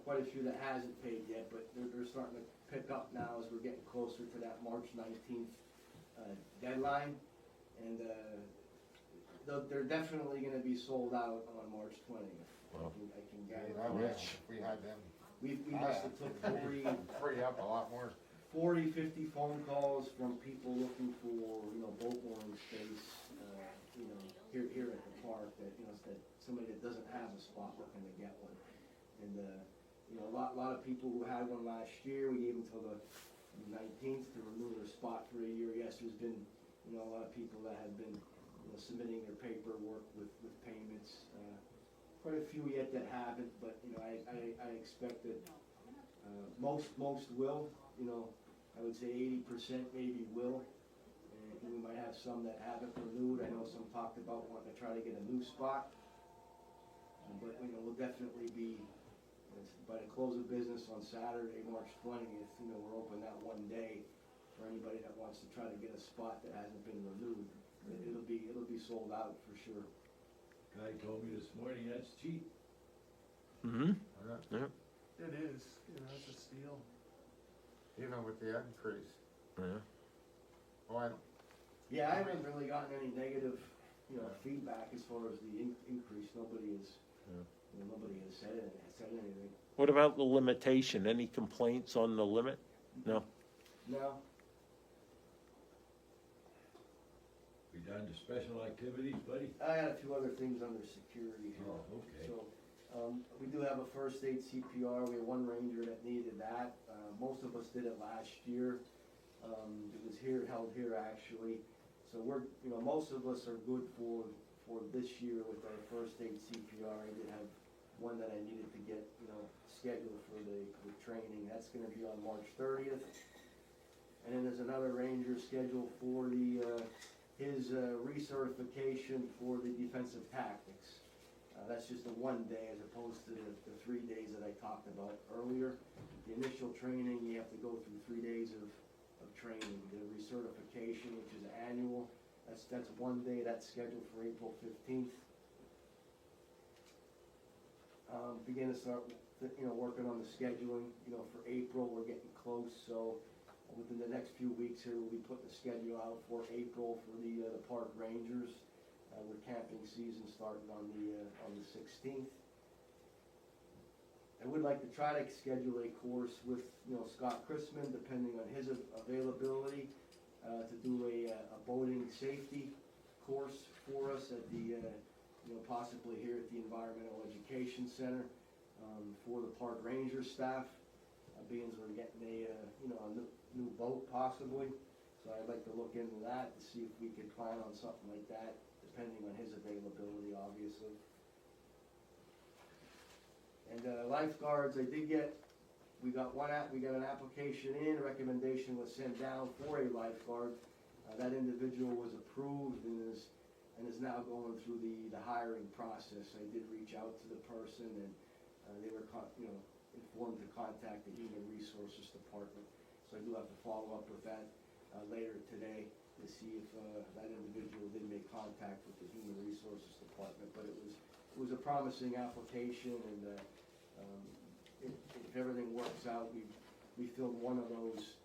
[SPEAKER 6] quite a few that hasn't paid yet, but they're starting to pick up now as we're getting closer to that March 19th deadline. And they're definitely gonna be sold out on March 20th.
[SPEAKER 3] Wow.
[SPEAKER 6] I can
[SPEAKER 5] Yeah, that
[SPEAKER 6] guarantee
[SPEAKER 5] was,
[SPEAKER 6] that.
[SPEAKER 5] if we had them,
[SPEAKER 6] We must have took
[SPEAKER 5] free up a lot more.
[SPEAKER 6] 40, 50 phone calls from people looking for, boat mooring space, here at the park, that somebody that doesn't have a spot looking to get one. And, a lot of people who had one last year, we gave them till the 19th to renew their spot for a year. Yes, there's been, a lot of people that have been, submitting their paperwork with payments. Quite a few yet that haven't, but, I expect that, most will, I would say 80% maybe will. And we might have some that haven't renewed. I know some talked about wanting to try to get a new spot. But, we'll definitely be, by the close of business on Saturday, March 20th, we're open that one day for anybody that wants to try to get a spot that hasn't been renewed. It'll be sold out for sure.
[SPEAKER 2] Guy told me this morning, that's cheap.
[SPEAKER 3] Mm-hmm.
[SPEAKER 5] Yeah,
[SPEAKER 1] It is, it's a steal.
[SPEAKER 5] even with the increase.
[SPEAKER 3] Yeah.
[SPEAKER 5] Oh, I don't,
[SPEAKER 6] Yeah, I haven't really gotten any negative, feedback as far as the increase. Nobody has, nobody has said anything.
[SPEAKER 3] What about the limitation? Any complaints on the limit? No?
[SPEAKER 6] No,
[SPEAKER 2] We done the special activities, buddy?
[SPEAKER 6] I had a few other things under security here.
[SPEAKER 2] Oh, okay.
[SPEAKER 6] So, we do have a first aid CPR. We have one ranger that needed that. Most of us did it last year. It was held here actually. So most of us are good for this year with our first aid CPR. I did have one that I needed to get, scheduled for the training. That's gonna be on March 30th. And then there's another ranger scheduled for his recertification for the defensive tactics. That's just a one day as opposed to the 3 days that I talked about earlier. The initial training, you have to go through 3 days of training. The recertification, which is annual, that's one day. That's scheduled for April 15th. Begin to start, working on the scheduling, for April. We're getting close, so within the next few weeks here, we'll be putting the schedule out for April for the park rangers, with camping season starting on the 16th. I would like to try to schedule a course with, Scott Chrisman, depending on his availability, to do a boating safety course for us at the, possibly here at the Environmental Education Center, for the park ranger staff, being as we're getting a new boat possibly. So I'd like to look into that to see if we could plan on something like that, depending on his availability, obviously. And lifeguards, we got an application in, recommendation was sent down for a lifeguard. That individual was approved and is now going through the hiring process. I did reach out to the person and they were, informed to contact the Human Resources Department. So I do have to follow up with that later today to see if that individual did make contact with the Human Resources Department. But it was a promising application, and if everything works out, we filled one of those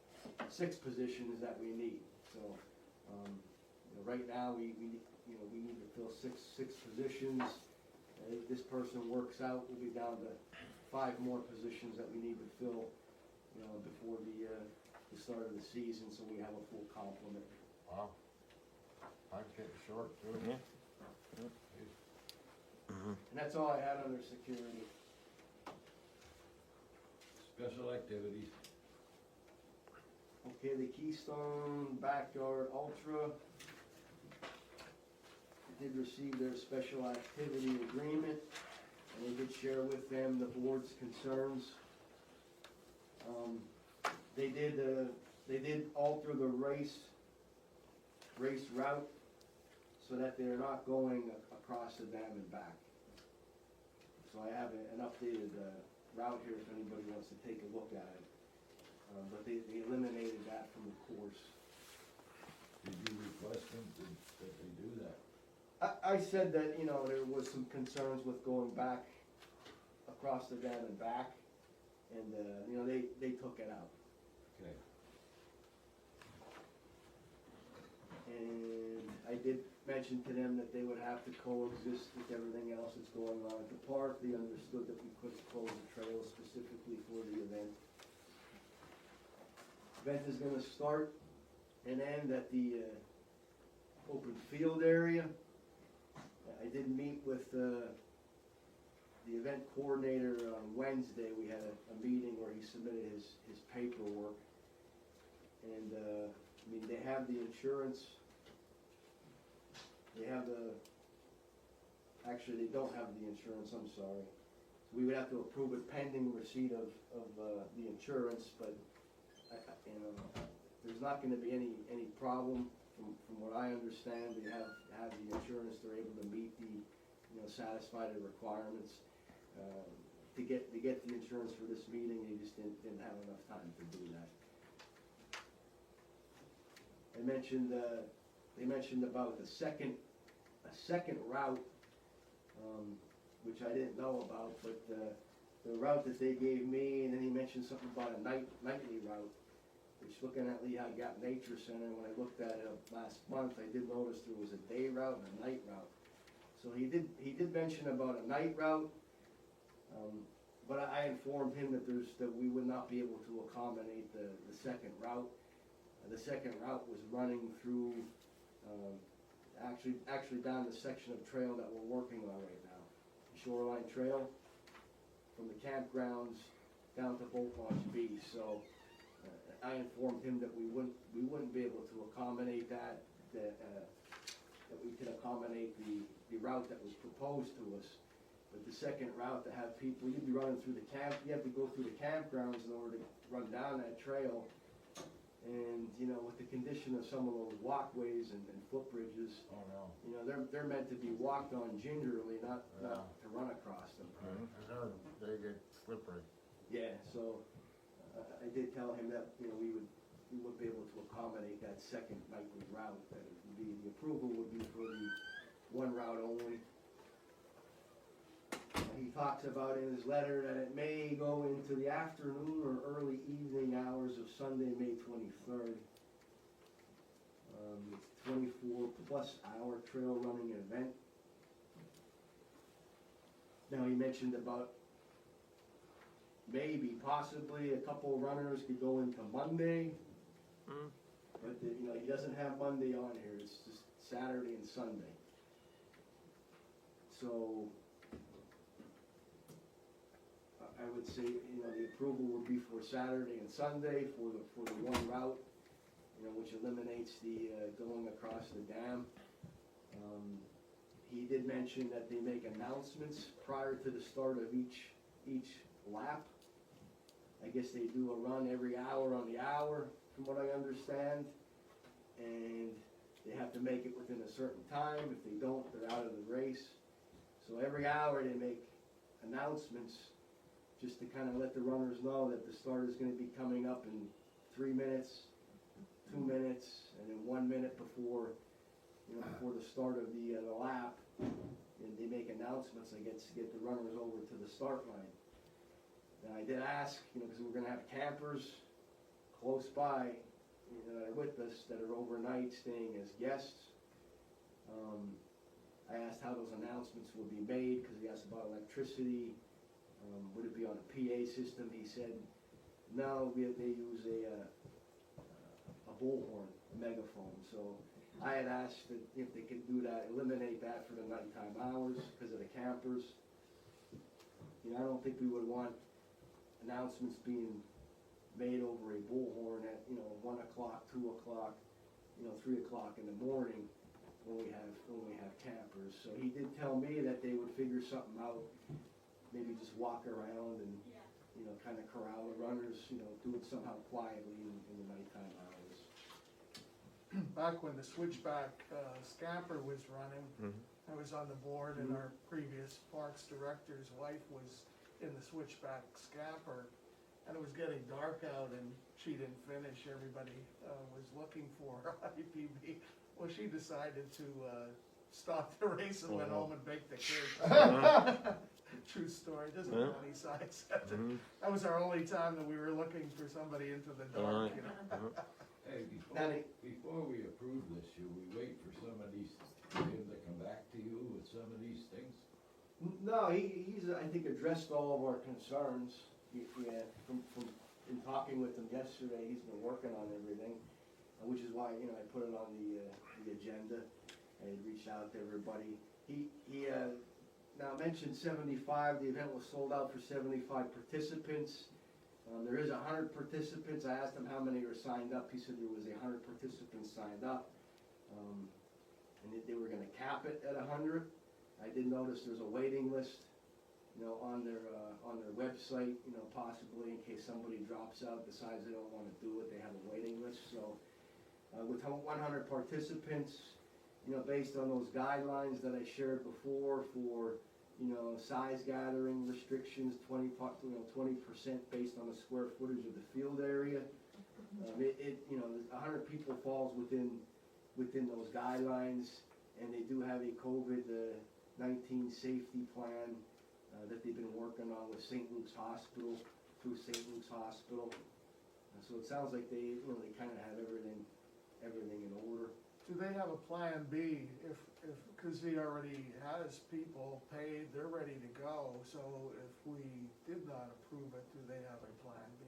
[SPEAKER 6] 6 positions that we need. So right now we need to fill six positions. If this person works out, we'll be down to 5 more positions that we need to fill, before the start of the season, so we have a full complement.
[SPEAKER 5] wow. I'm getting short too.
[SPEAKER 3] Yeah.
[SPEAKER 6] And that's all I had under security.
[SPEAKER 2] Special activities.
[SPEAKER 6] Okay, the Keystone Backyard Ultra did receive their special activity agreement, and they did share with them the board's concerns. They did alter the race route so that they're not going across the dam and back. So I have an updated route here if anybody wants to take a look at it. But they eliminated that from the course.
[SPEAKER 2] Did you request them that they do that?
[SPEAKER 6] I said that, there was some concerns with going back across the dam and back, and, they took it out.
[SPEAKER 2] Okay.
[SPEAKER 6] And I did mention to them that they would have to coexist with everything else that's going on at the park. They understood that we couldn't close the trails specifically for the event. Event is gonna start and end at the open field area. I did meet with the event coordinator on Wednesday. We had a meeting where he submitted his paperwork. And, they have the insurance they have actually, they don't have the insurance, I'm sorry. So we would have to approve it pending receipt of the insurance, but, you know, there's not gonna be any problem from what I understand. They have the insurance, they're able to meet the, you know, satisfy the requirements. To get the insurance for this meeting, they just didn't have enough time to do that. They mentioned about a second route, which I didn't know about, but the route that they gave me, and then he mentioned something about a nightly route, which looking at Lehigh Gap Nature Center, when I looked at it last month, I did notice there was a day route and a night route. So he did mention about a night route, but I informed him that we would not be able to accommodate the second route. The second route was running through, actually down the section of trail that we're working on right now. The Shoreline Trail, from the campgrounds down to Boat Launch B. So I informed him that we wouldn't be able to accommodate that we could accommodate the route that was proposed to us. But the second route, to have people, you'd be running through the camp, you have to go through the campgrounds in order to run down that trail. And, you know, with the condition of some of those walkways and footbridges,
[SPEAKER 5] Oh, no.
[SPEAKER 6] you know, they're meant to be walked on gingerly, not to run across them.
[SPEAKER 5] And they get slippery.
[SPEAKER 6] Yeah, so I did tell him that, you know, we would be able to accommodate that second nightly route, that it would be, the approval would be for the one route only. He talks about in his letter that it may go into the afternoon or early evening hours of Sunday, May 23rd. It's 24+ hour trail running event. Now he mentioned about maybe, possibly, a couple of runners could go into Monday. But, you know, he doesn't have Monday on here, it's just Saturday and Sunday. So, I would say, you know, the approval would be for Saturday and Sunday for the one route, you know, which eliminates the going across the dam. He did mention that they make announcements prior to the start of each lap. I guess they do a run every hour on the hour, from what I understand, and they have to make it within a certain time. If they don't, they're out of the race. So every hour they make announcements, just to kind of let the runners know that the start is going to be coming up in 3 minutes, 2 minutes, and then 1 minute before, you know, before the start of the lap. And they make announcements, I guess, to get the runners over to the start line. Now I did ask, you know, because we're going to have campers close by, you know, that are with us, that are overnight staying as guests. I asked how those announcements would be made, because he asked about electricity. Would it be on a PA system? He said, no, they use a bullhorn, a megaphone. So I had asked if they could do that, eliminate that for the nighttime hours because of the campers. You know, I don't think we would want announcements being made over a bullhorn at, you know, 1 o'clock, 2 o'clock, you know, 3 o'clock in the morning when we have campers. So he did tell me that they would figure something out, maybe just walk around and, you know, kind of corral the runners, you know, do it somehow quietly in the nighttime hours.
[SPEAKER 1] Back when the switchback scamper was running, I was on the board, and our previous parks director's wife was in the switchback scamper, and it was getting dark out, and she didn't finish. Everybody was looking for her IPB. Well, she decided to stop the race and went home and baked the cake. True story. There's a funny side set. That was our only time that we were looking for somebody into the dark. You know?
[SPEAKER 2] Hey, before we approve this, should we wait for some of these, for him to come back to you with some of these things?
[SPEAKER 6] No, he's, I think, addressed all of our concerns. From in talking with him yesterday, he's been working on everything, which is why, you know, I put it on the agenda and reached out to everybody. He now mentioned 75. The event was sold out for 75 participants. There is 100 participants. I asked him how many are signed up. He said there was 100 participants signed up. And they were gonna cap it at 100. I did notice there's a waiting list, on their website, possibly in case somebody drops out, decides they don't wanna do it, they have a waiting list, so. With 100 participants, based on those guidelines that I shared before for, size gathering restrictions, 20% based on the square footage of the field area. 100 people falls within those guidelines, and they do have a COVID-19 safety plan that they've been working on with St. Luke's Hospital, through St. Luke's Hospital. So it sounds like they kind of have everything in order.
[SPEAKER 1] Do they have a plan B if, cause he already has people paid, they're ready to go, so if we did not approve it, do they have a plan B?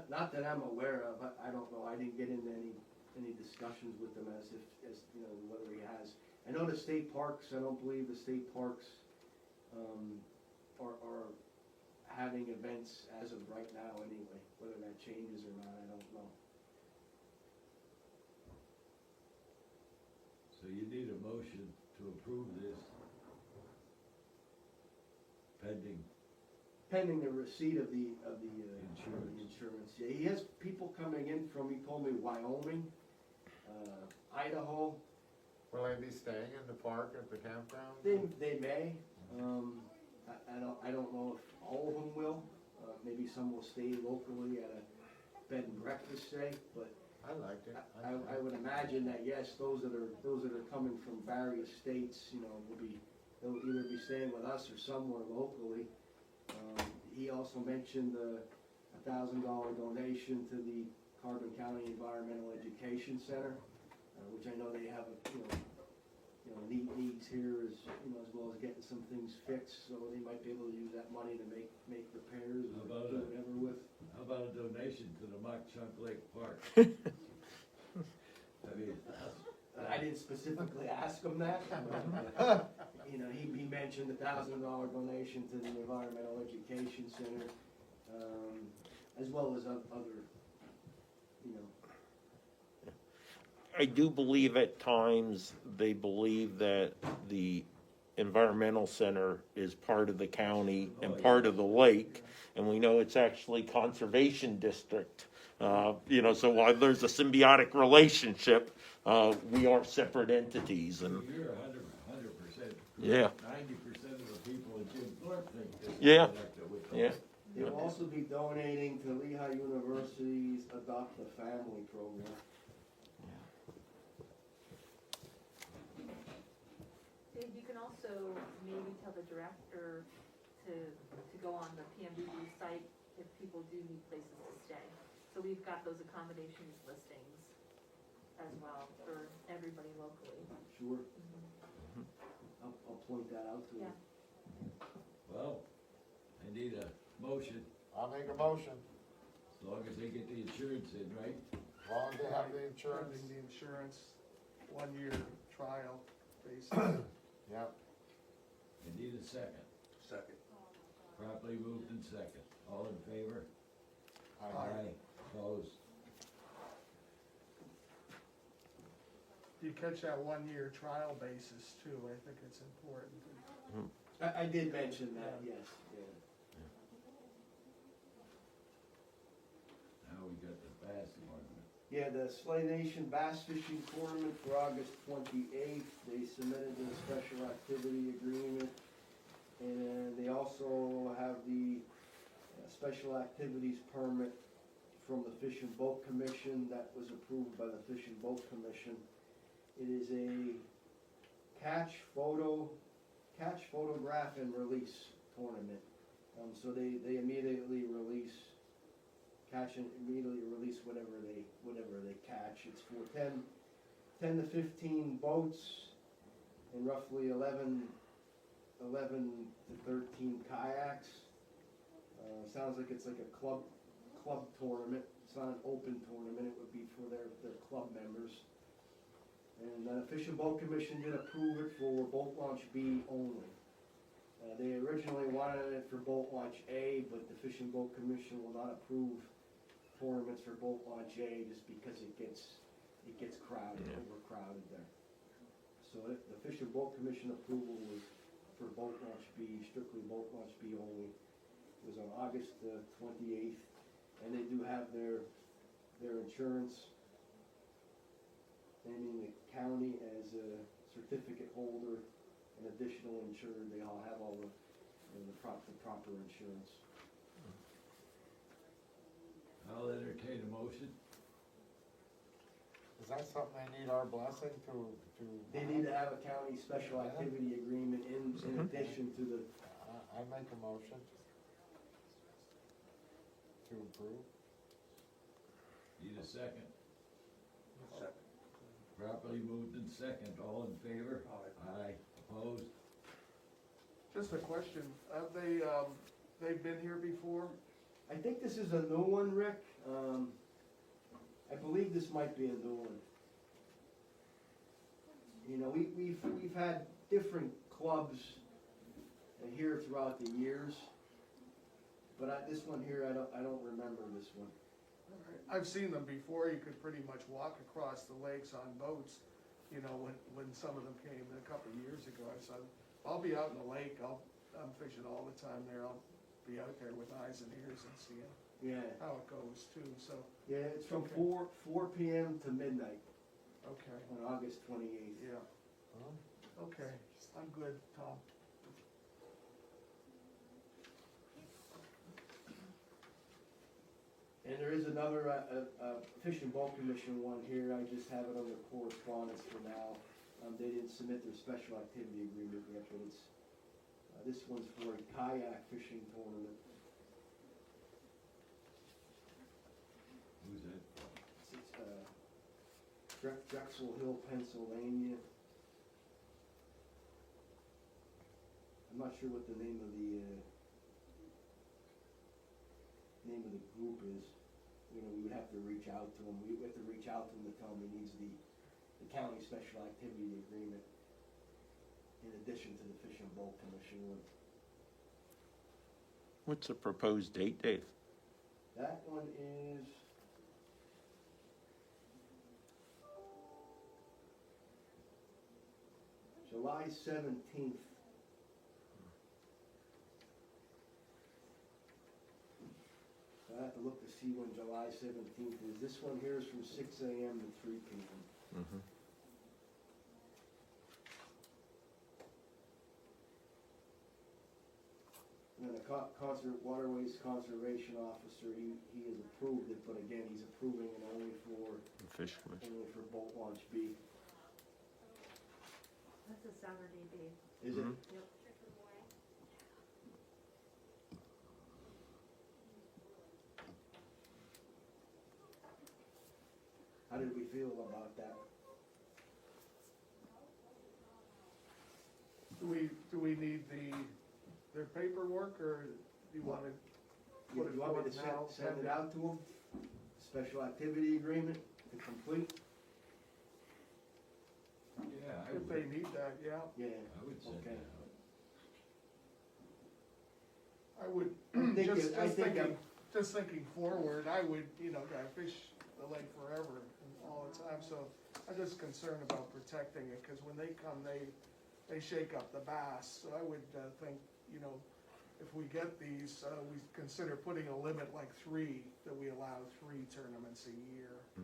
[SPEAKER 6] Not that I'm aware of, I don't know, I didn't get into any discussions with them as whether he has. I know the state parks, I don't believe the state parks, are having events as of right now anyway, whether that changes or not, I don't know.
[SPEAKER 2] So you need a motion to approve this
[SPEAKER 6] Pending the receipt of the
[SPEAKER 2] Insurance.
[SPEAKER 6] insurance. Yeah, he has people coming in from, he told me Wyoming, Idaho.
[SPEAKER 5] Will they be staying in the park at the campground?
[SPEAKER 6] They may, I don't know if all of them will, maybe some will stay locally at a bed and breakfast stay, but
[SPEAKER 5] I liked it.
[SPEAKER 6] I would imagine that, yes, those that are coming from various states, they'll either be staying with us or somewhere locally. He also mentioned a $1,000 donation to the Carbon County Environmental Education Center, which I know they have, needs here as well as getting some things fixed, so they might be able to use that money to make repairs or
[SPEAKER 2] How about
[SPEAKER 6] do
[SPEAKER 2] it?
[SPEAKER 6] whatever with.
[SPEAKER 2] How about a donation to the Mock Chunk Lake Park? I mean,
[SPEAKER 6] I didn't specifically ask him that, but, he mentioned a $1,000 donation to the Environmental Education Center, as well as other,
[SPEAKER 3] I do believe at times they believe that the environmental center is part of the county and part of the lake, and we know it's actually conservation district. So while there's a symbiotic relationship, we are separate entities, and
[SPEAKER 2] you're 100%.
[SPEAKER 3] Yeah.
[SPEAKER 2] 90% of the people in Jim Thorpe think they're
[SPEAKER 3] Yeah.
[SPEAKER 2] connected with them.
[SPEAKER 3] yeah.
[SPEAKER 6] they will also be donating to Lehigh University's Adopt a Family program.
[SPEAKER 8] Dave, you can also maybe tell the director to go on the PMBB site if people do need places to stay. So we've got those accommodations listings as well for everybody locally.
[SPEAKER 6] Sure. I'll point that out to
[SPEAKER 8] Yeah.
[SPEAKER 6] him.
[SPEAKER 2] Well, I need a motion,
[SPEAKER 5] I'll make a motion,
[SPEAKER 2] as long as they get the insurance in, right?
[SPEAKER 5] as long as they have the insurance.
[SPEAKER 1] Funding the insurance, 1-year trial basis.
[SPEAKER 5] Yep.
[SPEAKER 2] I need a second.
[SPEAKER 7] Second.
[SPEAKER 2] Properly moved in second. All in favor?
[SPEAKER 5] Aye.
[SPEAKER 2] Opposed?
[SPEAKER 1] You catch that 1-year trial basis too, I think it's important.
[SPEAKER 6] I did mention that, yes, yeah.
[SPEAKER 2] Now we got the bass tournament.
[SPEAKER 6] Yeah, the Slay Nation Bass Fishing Tournament for August 28th, they submitted the special activity agreement, and they also have the special activities permit from the Fish and Boat Commission that was approved by the Fish and Boat Commission. It is a catch, photograph, and release tournament. So they immediately catch and immediately release whatever they catch. It's for 10 to 15 boats and roughly 11 to 13 kayaks. Sounds like it's like a club tournament. It's not an open tournament, it would be for their club members. And the Fish and Boat Commission did approve it for boat launch B only. They originally wanted it for boat launch A, but the Fish and Boat Commission will not approve tournaments for boat launch A just because it gets crowded, overcrowded there. So the Fish and Boat Commission approval was for boat launch B, strictly boat launch B only. It was on August 28th, and they do have their insurance, naming the county as a certificate holder, an additional insured. They all have all the, you know, the proper insurance.
[SPEAKER 2] I'll entertain a motion.
[SPEAKER 5] Is that something they need our blessing to?
[SPEAKER 6] They need to have a county special activity agreement in addition to the,
[SPEAKER 5] I make a motion to approve.
[SPEAKER 2] Need a second? Properly moved in second, all in favor? Aye. Opposed?
[SPEAKER 1] Just a question, have they've been here before?
[SPEAKER 6] I think this is a new one, Rick. I believe this might be a new one. You know, we've had different clubs here throughout the years, but this one here, I don't remember this one.
[SPEAKER 1] I've seen them before, you could pretty much walk across the lakes on boats, you know, when some of them came a couple of years ago. I said, I'll be out in the lake, I'm fishing all the time there, I'll be out there with eyes and ears and seeing
[SPEAKER 6] Yeah,
[SPEAKER 1] how it goes too, so,
[SPEAKER 6] yeah, it's from
[SPEAKER 1] Okay.
[SPEAKER 6] 4 p.m. to midnight
[SPEAKER 1] okay,
[SPEAKER 6] on August 28th.
[SPEAKER 1] yeah, okay, I'm good, Tom.
[SPEAKER 6] And there is another, Fish and Boat Commission one here, I just have it under correspondence for now. They didn't submit their special activity agreement yet, but it's, this one's for a kayak fishing tournament.
[SPEAKER 2] Who's that?
[SPEAKER 6] It's Drexel Hill, Pennsylvania. I'm not sure what the name of the group is. You know, we would have to reach out to them. We have to reach out to him to tell him he needs the county special activity agreement in addition to the Fish and Boat Commission one.
[SPEAKER 3] What's the proposed date, Dave?
[SPEAKER 6] That one is July 17th. I have to look to see when July 17th is. This one here is from 6 a.m. to 3 p.m.
[SPEAKER 3] Mm-hmm.
[SPEAKER 6] And then the Waterways Conservation Officer, he has approved it, but again, he's approving it only for
[SPEAKER 3] Fish Commission.
[SPEAKER 6] boat launch B.
[SPEAKER 8] That's a Saturday day.
[SPEAKER 6] Is it?
[SPEAKER 3] Mhm.
[SPEAKER 8] Yep.
[SPEAKER 6] How did we feel about that?
[SPEAKER 1] Do we need their paperwork, or do you wanna
[SPEAKER 6] You
[SPEAKER 1] put it
[SPEAKER 6] want me
[SPEAKER 1] forth
[SPEAKER 6] to
[SPEAKER 1] now?
[SPEAKER 6] send it out to him? Special activity agreement to complete?
[SPEAKER 2] Yeah, I
[SPEAKER 1] If they
[SPEAKER 2] would,
[SPEAKER 1] need that, yeah,
[SPEAKER 6] Yeah.
[SPEAKER 2] I would send
[SPEAKER 6] Okay.
[SPEAKER 2] that out.
[SPEAKER 1] I would,
[SPEAKER 6] I think
[SPEAKER 1] just thinking forward, I would, you know, I fish the lake forever and all the time, so I'm just concerned about protecting it, cause when they come, they shake up the bass, so I would, think, you know, if we get these, we consider putting a limit like 3, that we allow 3 tournaments a year, you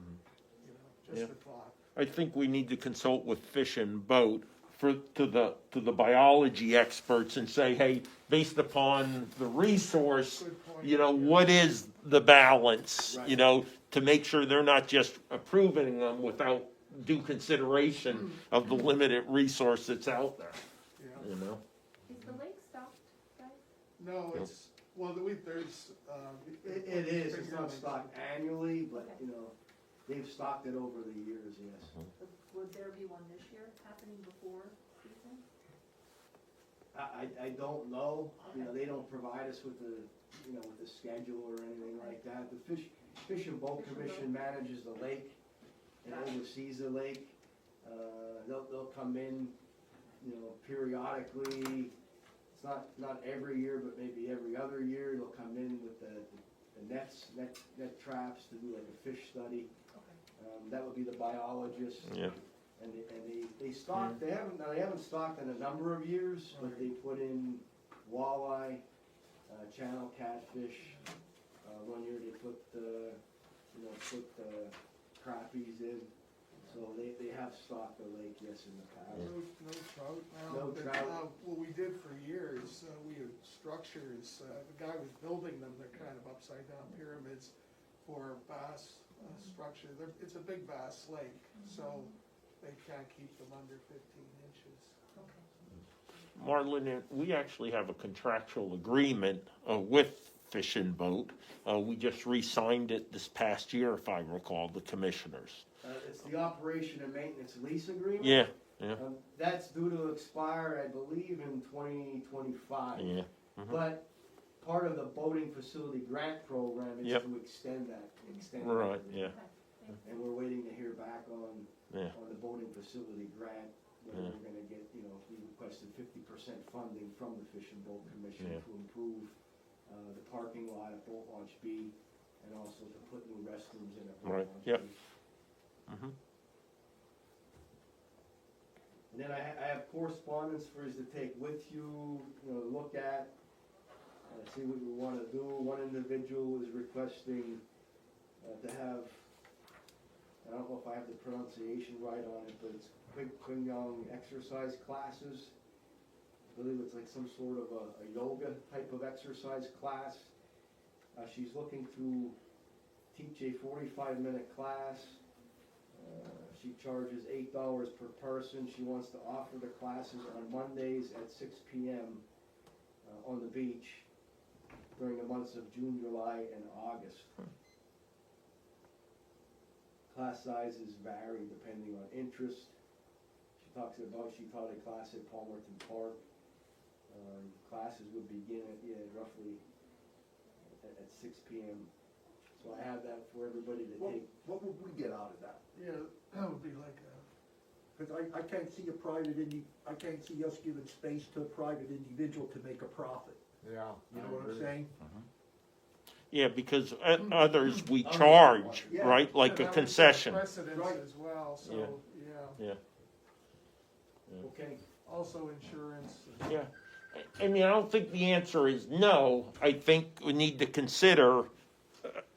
[SPEAKER 1] know, just a thought.
[SPEAKER 3] I think we need to consult with Fish and Boat to the biology experts and say, hey, based upon the resource,
[SPEAKER 1] Good point.
[SPEAKER 3] you know, what is the balance, you
[SPEAKER 6] Right.
[SPEAKER 3] know, to make sure they're not just approving them without due consideration of the limited resource that's out there,
[SPEAKER 1] Yeah.
[SPEAKER 3] you know?
[SPEAKER 8] Is the lake stocked, guys?
[SPEAKER 1] No, it's, well, there's,
[SPEAKER 6] It is, it's not
[SPEAKER 1] fingerlings.
[SPEAKER 6] stocked annually, but,
[SPEAKER 8] Okay.
[SPEAKER 6] you know, they've stocked it over the years, yes.
[SPEAKER 8] Would there be one this year happening before season?
[SPEAKER 6] I don't know, you know, they don't provide us with the, you know, with the schedule or anything like that. The Fish and Boat
[SPEAKER 8] Fish and
[SPEAKER 6] Commission manages the lake and oversees the lake. They'll come in, you know, periodically. It's not every year, but maybe every other year, they'll come in with the net traps to do like a fish study.
[SPEAKER 8] Okay.
[SPEAKER 6] That would be the biologist.
[SPEAKER 3] Yeah.
[SPEAKER 6] And they stocked, they haven't stocked in a number of years, but they put in walleye, channel catfish. One year they put crappies in. So they have stocked the lake, yes, in the past.
[SPEAKER 1] No trout now.
[SPEAKER 6] No
[SPEAKER 1] but,
[SPEAKER 6] trout.
[SPEAKER 1] What we did for years, we had structures, the guy was building them, they're kind of upside down pyramids for bass structure. It's a big bass lake, so they can't keep them under 15 inches.
[SPEAKER 3] Marlon, we actually have a contractual agreement with Fish and Boat. We just re-signed it this past year, if I recall, the commissioners.
[SPEAKER 6] It's the operation and maintenance lease agreement.
[SPEAKER 3] Yeah.
[SPEAKER 6] That's due to expire, I believe, in 2025.
[SPEAKER 3] Yeah.
[SPEAKER 6] But part of the boating facility grant program is
[SPEAKER 3] Yep.
[SPEAKER 6] to extend that.
[SPEAKER 3] Right,
[SPEAKER 6] agreement.
[SPEAKER 3] yeah.
[SPEAKER 6] And we're waiting to hear back on
[SPEAKER 3] Yeah.
[SPEAKER 6] the boating facility grant, whether we're gonna get, we requested 50% funding from the Fish and Boat Commission
[SPEAKER 3] Yeah.
[SPEAKER 6] to improve the parking lot at Boat Launch B, and also to put new restrooms in at Boat
[SPEAKER 3] Right,
[SPEAKER 6] Launch
[SPEAKER 3] yep.
[SPEAKER 6] B.
[SPEAKER 3] Mhm.
[SPEAKER 6] And then I have correspondence for you to take with you, look at, see what you wanna do. One individual is requesting to have, I don't know if I have the pronunciation right on it, but it's Qigong exercise classes. I believe it's like some sort of a yoga type of exercise class. She's looking to teach a 45-minute class. She charges $8 per person. She wants to offer the classes on Mondays at 6 p.m. On the beach during the months of June, July, and August. Class sizes vary depending on interest. She taught a class at Palmerton Park. Classes would begin at roughly at 6 p.m. So I have that for everybody to take.
[SPEAKER 7] What would we get out of that?
[SPEAKER 1] Yeah, that would be like
[SPEAKER 7] Cause I can't see I can't see us giving space to a private individual to make a profit.
[SPEAKER 5] Yeah.
[SPEAKER 7] You know what I'm saying?
[SPEAKER 3] Yeah, because others we charge,
[SPEAKER 7] Yeah.
[SPEAKER 3] right, like a concession.
[SPEAKER 1] Precedence
[SPEAKER 7] Right.
[SPEAKER 1] as well, so,
[SPEAKER 3] Yeah.
[SPEAKER 1] yeah.
[SPEAKER 6] Okay.
[SPEAKER 1] Also insurance.
[SPEAKER 3] Yeah. I mean, I don't think the answer is no. I think we need to consider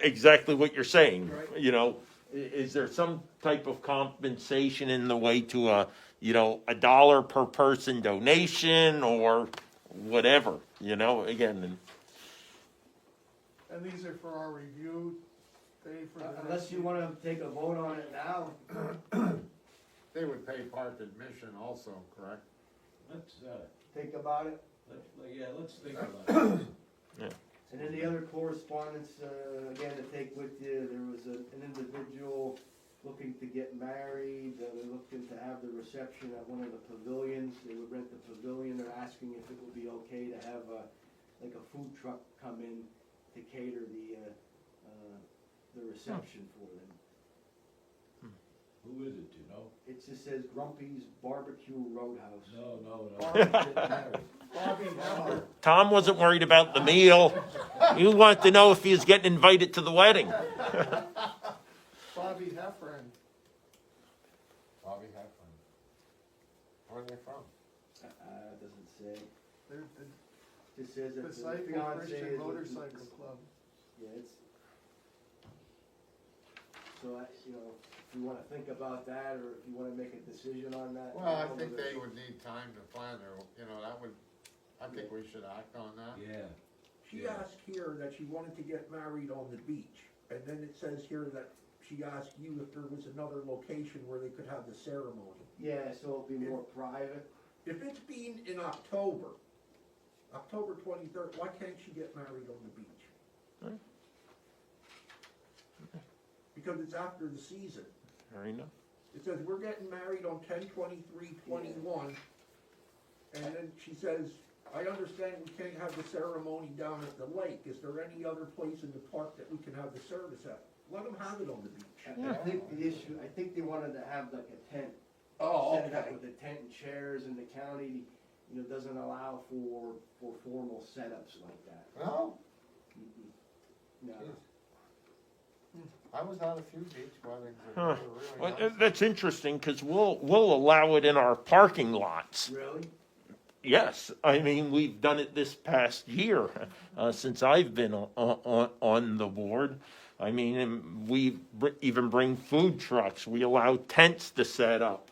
[SPEAKER 3] exactly what you're saying.
[SPEAKER 1] Right.
[SPEAKER 3] Is there some type of compensation in the way to a $1 per person donation or whatever, again.
[SPEAKER 1] And these are for our review, Dave, for the
[SPEAKER 6] Unless you wanna take a vote on it now.
[SPEAKER 5] They would pay park admission also, correct?
[SPEAKER 2] Let's,
[SPEAKER 6] Think about it.
[SPEAKER 2] let's think about it.
[SPEAKER 6] And then the other correspondence, again, to take with you, there was an individual looking to get married. They're looking to have the reception at one of the pavilions. They would rent the pavilion. They're asking if it would be okay to have like a food truck come in to cater the reception for them.
[SPEAKER 2] Who is it, you know?
[SPEAKER 6] It just says Grumpy's Barbecue Roadhouse.
[SPEAKER 2] No.
[SPEAKER 7] Bobby Howard.
[SPEAKER 3] Tom wasn't worried about the meal. He wanted to know if he was getting invited to the wedding.
[SPEAKER 1] Bobby Heffron.
[SPEAKER 5] Bobby Heffron. Where are they from?
[SPEAKER 6] It doesn't say.
[SPEAKER 1] They're
[SPEAKER 6] It just says
[SPEAKER 1] the
[SPEAKER 6] that the
[SPEAKER 1] Disciple
[SPEAKER 6] fiance
[SPEAKER 1] Christian
[SPEAKER 6] is.
[SPEAKER 1] Motorcycle Club.
[SPEAKER 6] Yeah, so if you wanna think about that, or if you wanna make a decision on that.
[SPEAKER 5] Well, I think they would need time to plan their, I think we should act on that.
[SPEAKER 2] Yeah.
[SPEAKER 7] She asked here that she wanted to get married on the beach, and then it says here that she asked you if there was another location where they could have the ceremony.
[SPEAKER 6] Yeah, so it'll be more private.
[SPEAKER 7] If it's being in October 23rd, why can't she get married on the beach?
[SPEAKER 3] Right.
[SPEAKER 7] Because it's after the season.
[SPEAKER 3] Fair enough.
[SPEAKER 7] It says, we're getting married on 10/23/21, and then she says, I understand we can't have the ceremony down at the lake. Is there any other place in the park that we can have the service at? Let them have it on the beach.
[SPEAKER 6] I think they wanted to have like a tent.
[SPEAKER 7] Oh,
[SPEAKER 6] Set it up
[SPEAKER 7] okay.
[SPEAKER 6] with the tent and chairs, and the county, doesn't allow for formal setups like that.
[SPEAKER 5] No?
[SPEAKER 6] No.
[SPEAKER 5] I was at a few beach weddings, and
[SPEAKER 3] Huh.
[SPEAKER 5] they were really
[SPEAKER 3] Well,
[SPEAKER 5] nice.
[SPEAKER 3] that's interesting, because we'll allow it in our parking lots.
[SPEAKER 6] Really?
[SPEAKER 3] Yes, I mean, we've done it this past year, since I've been on the board. I mean, and we even bring food trucks, we allow tents to set up.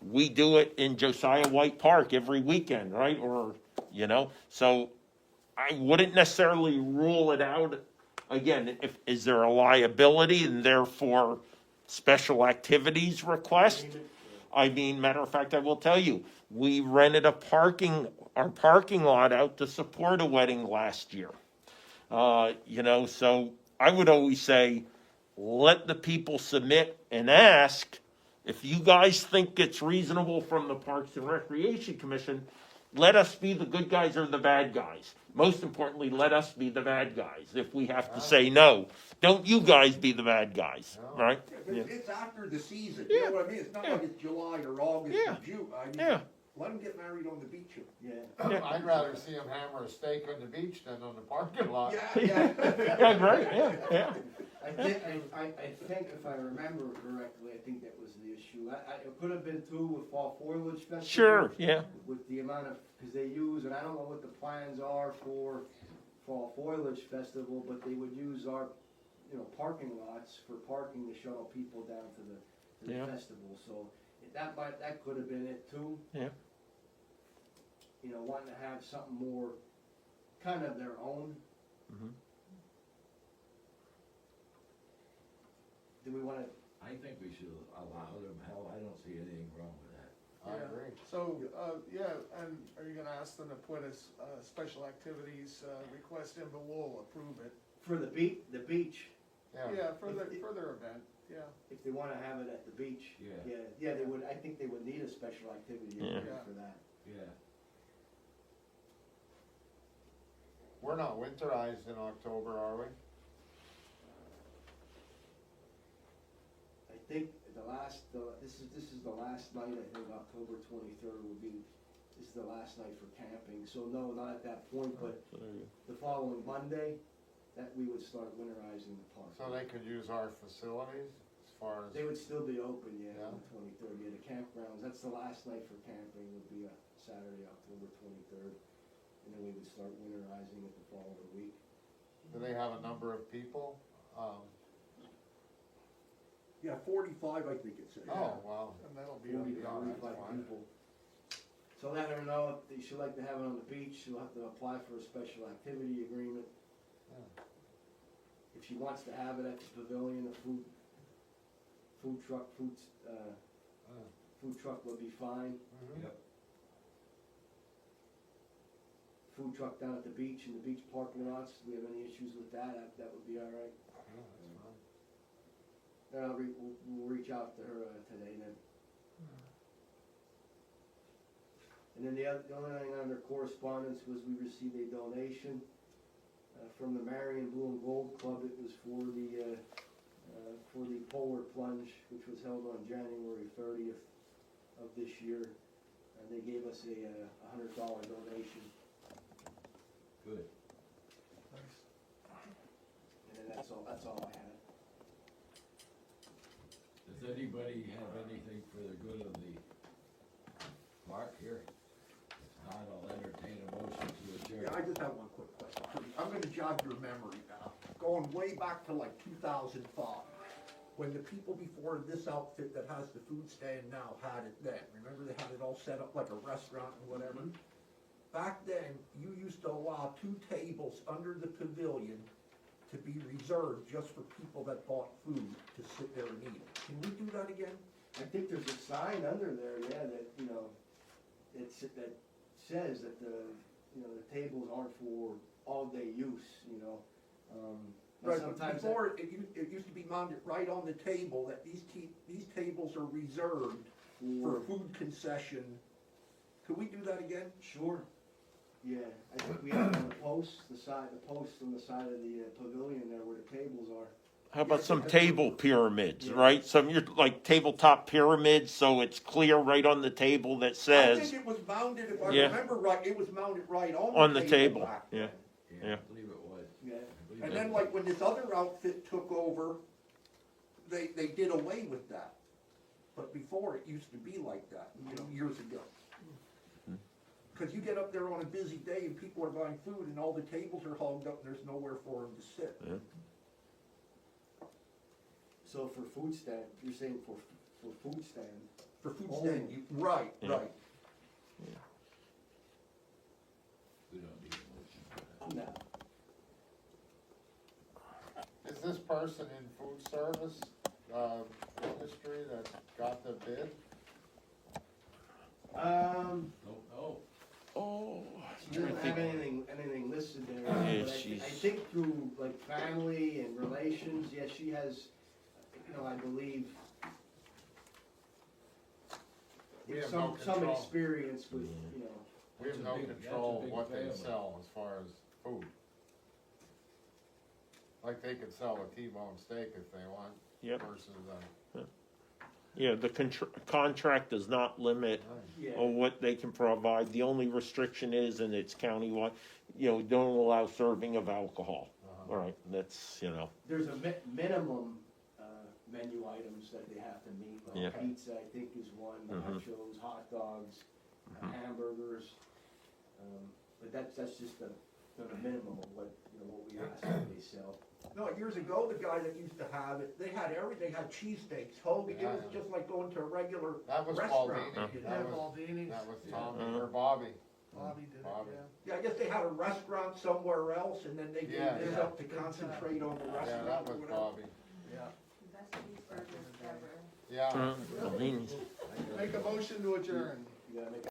[SPEAKER 3] We do it in Josiah White Park every weekend, right, or, so I wouldn't necessarily rule it out. Again, is there a liability and therefore special activities request? I mean, matter of fact, I will tell you, we rented our parking lot out to support a wedding last year. So I would always say, let the people submit and ask. If you guys think it's reasonable from the Parks and Recreation Commission, let us be the good guys or the bad guys. Most importantly, let us be the bad guys. If we have to say no, don't you guys be the bad guys, right?
[SPEAKER 7] Yeah, but it's after the season, you know what I mean? It's not like it's July or August
[SPEAKER 3] Yeah.
[SPEAKER 7] or June. I mean,
[SPEAKER 3] Yeah.
[SPEAKER 7] let them get married on the beach.
[SPEAKER 6] Yeah.
[SPEAKER 5] I'd rather see them hammer a steak on the beach than on the parking lot.
[SPEAKER 7] Yeah.
[SPEAKER 3] Yeah, right, yeah.
[SPEAKER 6] I think if I remember correctly, I think that was the issue. It could have been too with fall foliage festival.
[SPEAKER 3] Sure, yeah.
[SPEAKER 6] With the amount of, because they use, and I don't know what the plans are for fall foliage festival, but they would use our, parking lots for parking to shuttle people down to the
[SPEAKER 3] Yeah.
[SPEAKER 6] festival. So that could have been it too.
[SPEAKER 3] Yeah.
[SPEAKER 6] Wanting to have something more kind of their own.
[SPEAKER 3] Mhm.
[SPEAKER 6] Do we want to?
[SPEAKER 2] I think we should allow them, hell, I don't see anything wrong with that.
[SPEAKER 5] I agree.
[SPEAKER 1] So, and are you gonna ask them to put a special activities, request in, but we'll approve it?
[SPEAKER 6] For the beach,
[SPEAKER 1] Yeah, for their event, yeah.
[SPEAKER 6] if they wanna have it at the beach.
[SPEAKER 2] Yeah.
[SPEAKER 6] Yeah, they would, I think they would need a special activity agreement
[SPEAKER 1] Yeah.
[SPEAKER 6] for that.
[SPEAKER 2] Yeah.
[SPEAKER 5] We're not winterized in October, are we?
[SPEAKER 6] I think this is the last night, I think October 23rd will be, this is the last night for camping, so no, not at that point, but the following Monday, that we would start winterizing the park.
[SPEAKER 5] So they could use our facilities as far as,
[SPEAKER 6] They would still be open,
[SPEAKER 5] Yeah.
[SPEAKER 6] on the 23rd, the campgrounds, that's the last night for camping, would be Saturday, October 23rd, and then we would start winterizing it the following week.
[SPEAKER 5] do they have a number of people?
[SPEAKER 7] Yeah, 45, I think it said.
[SPEAKER 5] Oh, wow.
[SPEAKER 1] And that'll be,
[SPEAKER 6] 40 to
[SPEAKER 5] yeah, that's
[SPEAKER 6] 45
[SPEAKER 5] fine.
[SPEAKER 6] people. So let her know if she'd like to have it on the beach, she'll have to apply for a special activity agreement.
[SPEAKER 5] Yeah.
[SPEAKER 6] If she wants to have it at the pavilion, a food truck would be fine.
[SPEAKER 5] Mhm.
[SPEAKER 2] Yep.
[SPEAKER 6] Food truck down at the beach, in the beach parking lots, do we have any issues with that? That would be all right.
[SPEAKER 5] Yeah, that's fine.
[SPEAKER 6] Then we'll reach out to her today then. And then the only thing under correspondence was we received a donation from the Marion Blue and Gold Club. It was for the polar plunge, which was held on January 30th of this year. They gave us a $100 donation,
[SPEAKER 2] Good.
[SPEAKER 6] and then that's all I had.
[SPEAKER 2] Does anybody have anything for the good of the park here? If not, I'll entertain a motion to adjourn.
[SPEAKER 7] Yeah, I just have one quick question. I'm gonna jog your memory now, going way back to like 2005, when the people before this outfit that has the food stand now had it then. Remember they had it all set up like a restaurant and whatever? Back then, you used to allow 2 tables under the pavilion to be reserved just for people that bought food to sit there and eat it. Can we do that again?
[SPEAKER 6] I think there's a sign under there, yeah, that, that says that the tables aren't for all-day use, and
[SPEAKER 7] Right, but
[SPEAKER 6] sometimes that-
[SPEAKER 7] before, it used to be mounted right on the table that these tables are reserved for food concession. Could we do that again?
[SPEAKER 6] Sure. Yeah, I think we have on the post on the side of the pavilion there where the tables are.
[SPEAKER 3] How about some table pyramids, right? Some, like tabletop pyramids, so it's clear right on the table that
[SPEAKER 7] I
[SPEAKER 3] says,
[SPEAKER 7] think it was mounted, if I
[SPEAKER 3] Yeah.
[SPEAKER 7] remember right, it was mounted right
[SPEAKER 3] on the table,
[SPEAKER 7] back then.
[SPEAKER 3] yeah.
[SPEAKER 2] I believe it was.
[SPEAKER 6] Yeah.
[SPEAKER 2] I believe
[SPEAKER 7] And
[SPEAKER 2] that-
[SPEAKER 7] then like when this other outfit took over, they did away with that. But before, it used to be like that, you know, years ago. Cause you get up there on a busy day and people are buying food and all the tables are hogged up and there's nowhere for them to sit.
[SPEAKER 6] So for food stand, you're saying for food stand,
[SPEAKER 7] For food
[SPEAKER 6] Only.
[SPEAKER 7] stand, right,
[SPEAKER 3] Yeah.
[SPEAKER 7] right.
[SPEAKER 2] We don't need a motion for that.
[SPEAKER 6] no.
[SPEAKER 5] Is this person in food service, industry that got the bid?
[SPEAKER 2] Don't know.
[SPEAKER 3] Oh.
[SPEAKER 6] She doesn't have anything listed there,
[SPEAKER 3] Yeah,
[SPEAKER 6] but I
[SPEAKER 3] she's-
[SPEAKER 6] think through like family and relations, yes, she has, you know, I believe
[SPEAKER 5] We have no
[SPEAKER 6] some
[SPEAKER 5] control.
[SPEAKER 6] experience with, you know,
[SPEAKER 5] We have
[SPEAKER 2] That's a
[SPEAKER 5] no
[SPEAKER 2] big- that's a
[SPEAKER 5] control
[SPEAKER 2] big
[SPEAKER 5] what they
[SPEAKER 2] family.
[SPEAKER 5] sell as far as food. Like they could sell a T-bone steak if they want
[SPEAKER 3] Yep.
[SPEAKER 5] versus,
[SPEAKER 3] Yeah, the contract does not limit
[SPEAKER 6] yeah.
[SPEAKER 3] on what they can provide. The only restriction is, and it's countywide, you know, don't allow serving of alcohol. All right, that's, you know,
[SPEAKER 6] There's a minimum, menu items that they have to meet,
[SPEAKER 3] Yeah.
[SPEAKER 6] like pizza, I think is one,
[SPEAKER 3] Mhm.
[SPEAKER 6] nachos, hot dogs, hamburgers. But that's just the minimum of what, you know, what we ask that they sell.
[SPEAKER 7] No, years ago, the guy that used to have it, they had everything, they had cheesesteaks, hoagie, it was
[SPEAKER 5] Yeah.
[SPEAKER 7] just like going to a regular
[SPEAKER 5] that was
[SPEAKER 7] restaurant.
[SPEAKER 5] Baldini,
[SPEAKER 7] you know?
[SPEAKER 5] that
[SPEAKER 1] Yeah,
[SPEAKER 5] was,
[SPEAKER 1] Baldini's,
[SPEAKER 5] that was
[SPEAKER 7] Yeah.
[SPEAKER 5] Tommy, or Bobby.
[SPEAKER 1] Bobby did it,
[SPEAKER 5] Bobby.
[SPEAKER 1] yeah.
[SPEAKER 7] Yeah, I guess they had a restaurant somewhere else, and then they gave
[SPEAKER 5] Yeah,
[SPEAKER 7] this
[SPEAKER 5] yeah.
[SPEAKER 7] up to concentrate on the
[SPEAKER 5] Yeah,
[SPEAKER 7] restaurant
[SPEAKER 5] that
[SPEAKER 7] or
[SPEAKER 5] was
[SPEAKER 7] whatever.
[SPEAKER 5] Bobby,
[SPEAKER 7] Yeah.
[SPEAKER 8] Best cheeseburgers ever.
[SPEAKER 5] yeah.
[SPEAKER 3] Bellini's.
[SPEAKER 1] Make a motion to adjourn.
[SPEAKER 6] You gotta make